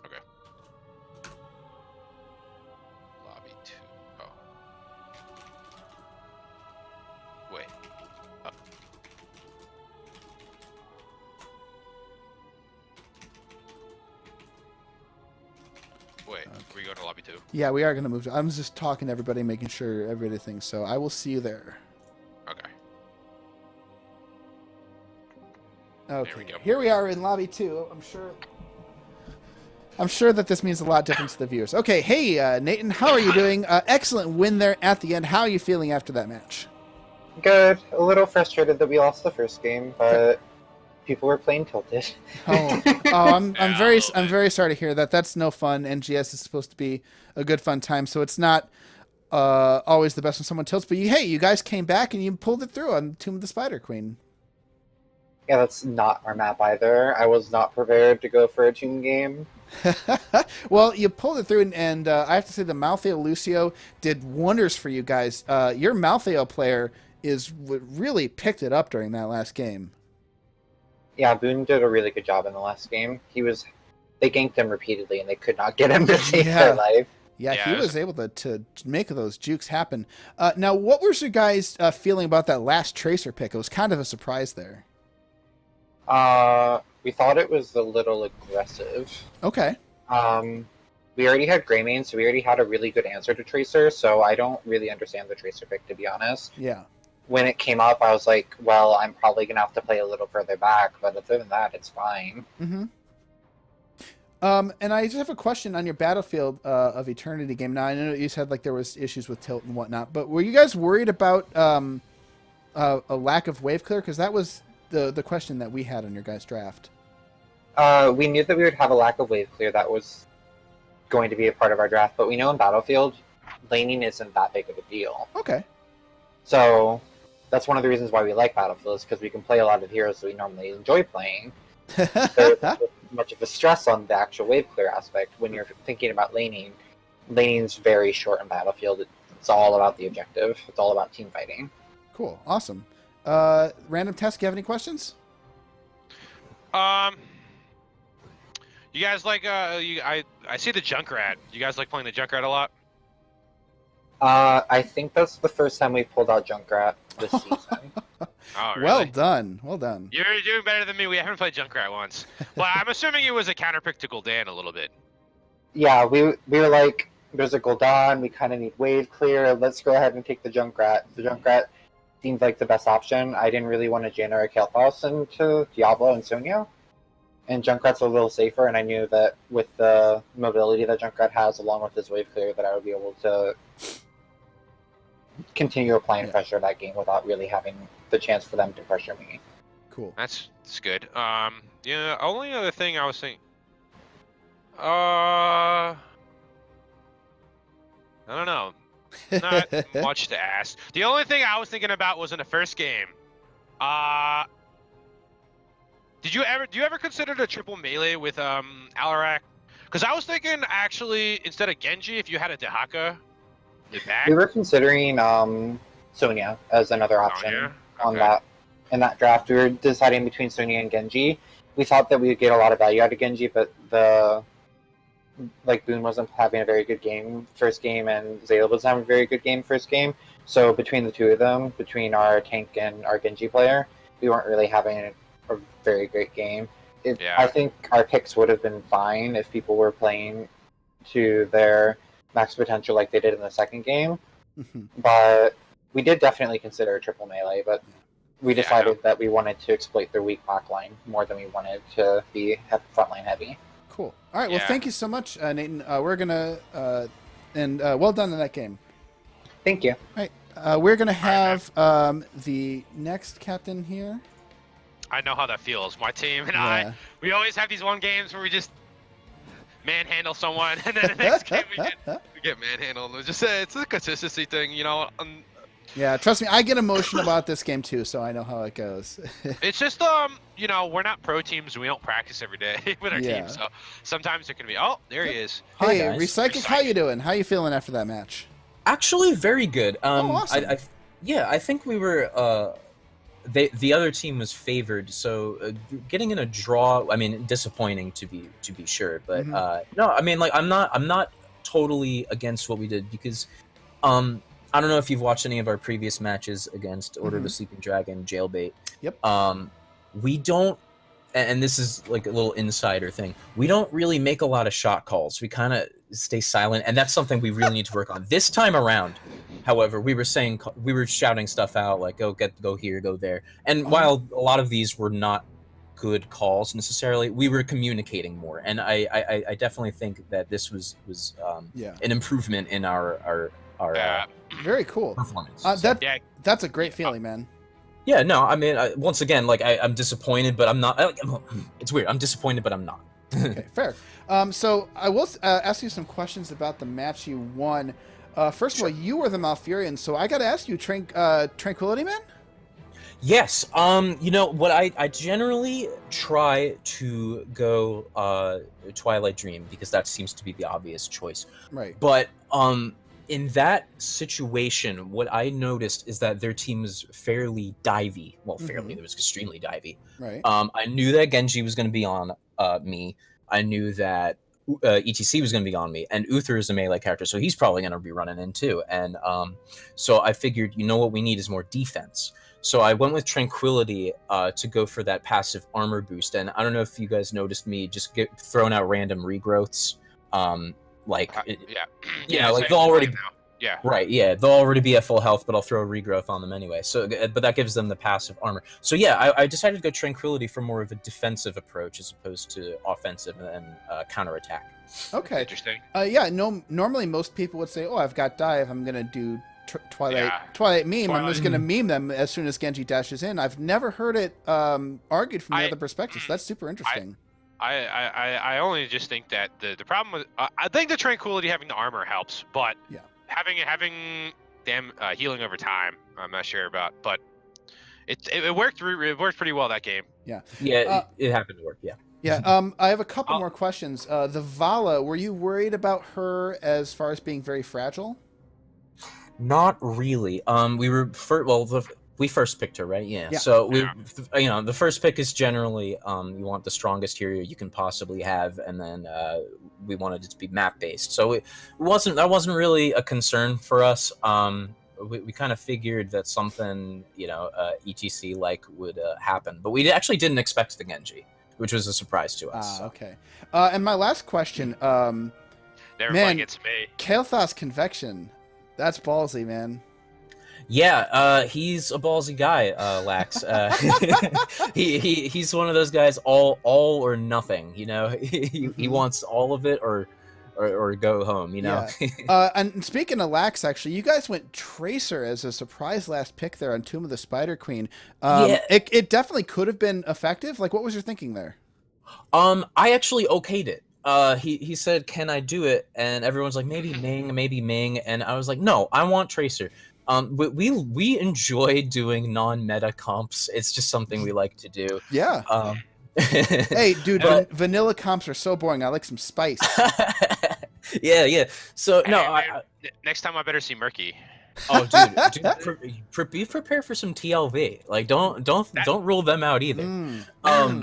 S2: Okay. Lobby 2. Oh. Wait. Oh. Wait, we go to lobby 2?
S1: Yeah, we are going to move to... I'm just talking to everybody, making sure everybody thinks so. I will see you there.
S2: Okay.
S1: Okay, here we are in lobby 2. I'm sure that this means a lot different to the viewers. Okay, hey, Nathan, how are you doing? Excellent win there at the end. How are you feeling after that match?
S3: Good. A little frustrated that we lost the first game, but people were playing tilted.
S1: I'm very sorry to hear that. That's no fun. NGS is supposed to be a good fun time, so it's not always the best when someone tilts. But you guys came back and you pulled it through on Tomb of the Spider Queen.
S3: Yeah, that's not our map either. I was not prepared to go for a tomb game.
S1: Well, you pulled it through, and I have to say the Malthael Lucio did wonders for you guys. Your Malthael player really picked it up during that last game.
S3: Yeah, Boone did a really good job in the last game. They ganked him repeatedly, and they could not get him to save their life.
S1: Yeah, he was able to make those jukes happen. Now, what was your guys' feeling about that last Tracer pick? It was kind of a surprise there.
S3: We thought it was a little aggressive.
S1: Okay.
S3: We already had Greymane, so we already had a really good answer to Tracer, so I don't really understand the Tracer pick, to be honest.
S1: Yeah.
S3: When it came up, I was like, well, I'm probably going to have to play a little further back, but other than that, it's fine.
S1: Mm-hmm. And I just have a question on your Battlefield of Eternity game. Now, I know you said like there was issues with tilt and whatnot, but were you guys worried about a lack of wave clear? Because that was the question that we had on your guys' draft.
S3: We knew that we would have a lack of wave clear. That was going to be a part of our draft, but we know in Battlefield, laning isn't that big of a deal.
S1: Okay.
S3: So that's one of the reasons why we like Battlefield, is because we can play a lot of heroes that we normally enjoy playing. There's much of a stress on the actual wave clear aspect. When you're thinking about laning, laning's very short in Battlefield. It's all about the objective. It's all about team fighting.
S1: Cool. Awesome. Random test, do you have any questions?
S2: You guys like I see the Junkrat. You guys like playing the Junkrat a lot?
S3: I think that's the first time we pulled out Junkrat this season.
S2: Oh, really?
S1: Well done. Well done.
S2: You're doing better than me. We haven't played Junkrat once. Well, I'm assuming it was a counterpick to Gul'dan a little bit.
S3: Yeah, we were like, there's a Gul'dan, we kind of need wave clear, let's go ahead and take the Junkrat. The Junkrat seemed like the best option. I didn't really want to generic Kael'thas into Diablo and Sonya. And Junkrat's a little safer, and I knew that with the mobility that Junkrat has, along with his wave clear, that I would be able to continue applying pressure that game without really having the chance for them to pressure me.
S1: Cool.
S2: That's good. Yeah, only other thing I was thinking. I don't know. Not much to ask. The only thing I was thinking about was in the first game. Do you ever consider the triple melee with Alarak? Because I was thinking actually instead of Genji, if you had a Dehaka, the back.
S3: We were considering Sonya as another option on that. In that draft, we were deciding between Sonya and Genji. We thought that we would get a lot of value out of Genji, but Boone wasn't having a very good game first game, and Zayla wasn't having a very good game first game. So between the two of them, between our tank and our Genji player, we weren't really having a very great game. I think our picks would have been fine if people were playing to their max potential like they did in the second game. But we did definitely consider a triple melee, but we decided that we wanted to exploit their weak back line more than we wanted to be frontline heavy.
S1: Cool. All right. Well, thank you so much, Nathan. We're gonna and well done in that game.
S3: Thank you.
S1: All right. We're gonna have the next captain here.
S2: I know how that feels. My team and we always have these games where we just manhandle someone, and then the next game we get manhandled. It's a consistency thing, you know.
S1: Yeah, trust me, I get emotional about this game too, so I know how it goes.
S2: It's just you know, we're not pro teams, and we don't practice every day with our team, so sometimes it can be. Oh, there he is.
S1: Hey, Recyclic, how you doing? How you feeling after that match?
S4: Actually, very good.
S1: Awesome.
S4: I think we were. The other team was favored, so getting in a draw. I mean, disappointing to be sure, but no, I mean, like I'm not totally against what we did because, I don't know if you've watched any of our previous matches against Order of the Sleeping Dragon, Jailbait.
S1: Yep.
S4: We don't, and this is like a little insider thing. We don't really make a lot of shot calls. We kind of stay silent, and that's something we really need to work on. This time around, however, we were shouting stuff out like, "Go here, go there." And while a lot of these were not good calls necessarily, we were communicating more, and I definitely think that this was an improvement in our
S1: very cool
S4: performance.
S1: That's a great feeling, man.
S4: Yeah, no, I mean, once again, like I'm disappointed, but I'm not. It's weird. I'm disappointed, but I'm not.
S1: Okay, fair. So I will ask you some questions about the match you won. First of all, you were the Malfurion, so I got to ask you, Tranquility Man?
S4: Yes. You know what? I generally try to go Twilight Dream because that seems to be the obvious choice.
S1: Right.
S4: But in that situation, what I noticed is that their team was fairly divey. Well, fairly, it was extremely divey.
S1: Right.
S4: I knew that Genji was going to be on me. I knew that ETC was going to be on me, and Uther is a melee character, so he's probably going to be running in too. And so I figured, you know what we need is more defense. So I went with Tranquility to go for that passive armor boost. And I don't know if you guys noticed me just throwing out random regrowths. Like they'll already they'll already be at full health, but I'll throw a regrowth on them anyway. So but that gives them the passive armor. So yeah, I decided to go Tranquility for more of a defensive approach as opposed to offensive and counterattack.
S1: Okay,
S2: interesting.
S1: Normally most people would say, oh, I've got dive, I'm gonna do Twilight meme. I'm just gonna meme them as soon as Genji dashes in. I've never heard it argued from the other perspective, so that's super interesting.
S2: I only just think that the problem with I think the Tranquility having the armor helps, but having healing over time, I'm not sure about, but it worked pretty well that game.
S4: It happened to work.
S1: I have a couple more questions. The Vala, were you worried about her as far as being very fragile?
S4: Not really. We first picked her, right? Yeah. So the first pick is generally you want the strongest hero you can possibly have, and then we wanted it to be map based. So that wasn't really a concern for us. We kind of figured that something etc like would happen, but we actually didn't expect the Genji, which was a surprise to us.
S1: Okay. And my last question,
S2: never mind, it's me.
S1: Kael'thas Convection, that's ballsy, man.
S4: Yeah, he's a ballsy guy, Lax. He's one of those guys, all or nothing. You know, he wants all of it or go home. You know.
S1: Yeah. And speaking of Lax, actually, you guys went Tracer as a surprise last pick there on Tomb of the Spider Queen. It definitely could have been effective. Like, what was your thinking there?
S4: I actually okayed it. He said, "Can I do it?" And everyone's like, "Maybe Ming," and I was like, "No, I want Tracer." We enjoy doing non-meta comps. It's just something we like to do.
S1: Yeah. Hey, dude, vanilla comps are so boring. I like some spice.
S4: Yeah. So
S2: next time I better see Murky.
S4: Oh, dude, be prepared for some TLV. Like, don't rule them out either. No,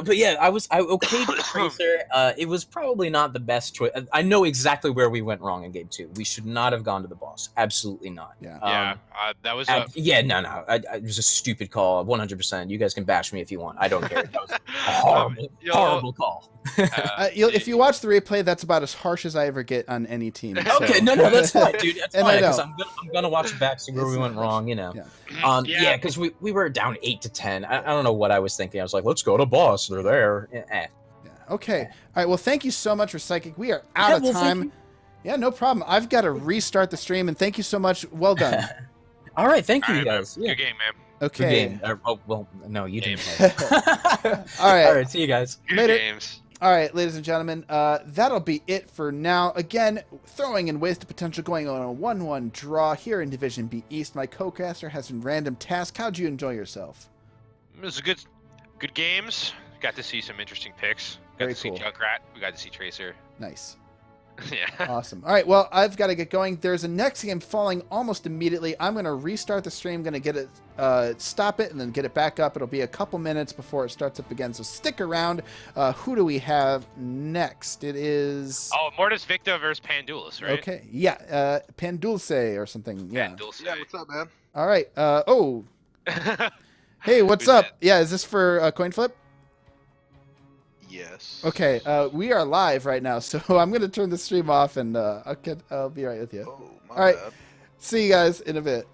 S4: but yeah, I okayed the Tracer. It was probably not the best choice. I know exactly where we went wrong in game 2. We should not have gone to the boss. Absolutely not.
S1: Yeah.
S2: That was
S4: no. It was a stupid call. 100%. You guys can bash me if you want. I don't care. That was a horrible call.
S1: If you watch the replay, that's about as harsh as I ever get on any team. So.
S4: Okay, no, that's fine, dude. That's fine. Because I'm gonna watch it back, see where we went wrong. You know. Yeah. Because we were down 8-10. I don't know what I was thinking. I was like, let's go to boss. They're there.
S1: Yeah. Okay. All right. Well, thank you so much for Psychic. We are out of time. Yeah, no problem. I've got to restart the stream, and thank you so much. Well done.
S4: All right. Thank you, guys.
S2: Good game, man.
S1: Okay.
S4: Good game. Oh, well, no, you didn't.
S1: All right.
S4: All right. See you guys.
S2: Good
S1: Later.
S2: games.
S1: All right, ladies and gentlemen, that'll be it for now. Again, throwing in wasted potential, going on a 1-1 draw here in Division B East. My co-caster has some random tasks. How'd you enjoy yourself?
S2: It was good games. Got to see some interesting picks. Got to see Junkrat. We got to see Tracer.
S1: Nice.
S2: Yeah.
S1: Awesome. All right, well, I've got to get going. There's a next game falling almost immediately. I'm going to restart the stream, going to get it, stop it, and then get it back up. It'll be a couple minutes before it starts up again, so stick around. Who do we have next? It is...
S2: Oh, Mortis Victa versus Pandulis, right?
S1: Okay, yeah, Pandulce or something. Yeah.
S2: Pandulce.
S5: Yeah, what's up, man?
S1: All right. Hey, what's up? Yeah, is this for a coin flip?
S5: Yes.
S1: Okay, we are live right now, so I'm going to turn the stream off, and I'll be right with you.
S5: Oh, my
S1: All right.
S5: bad.
S1: See you guys in a bit.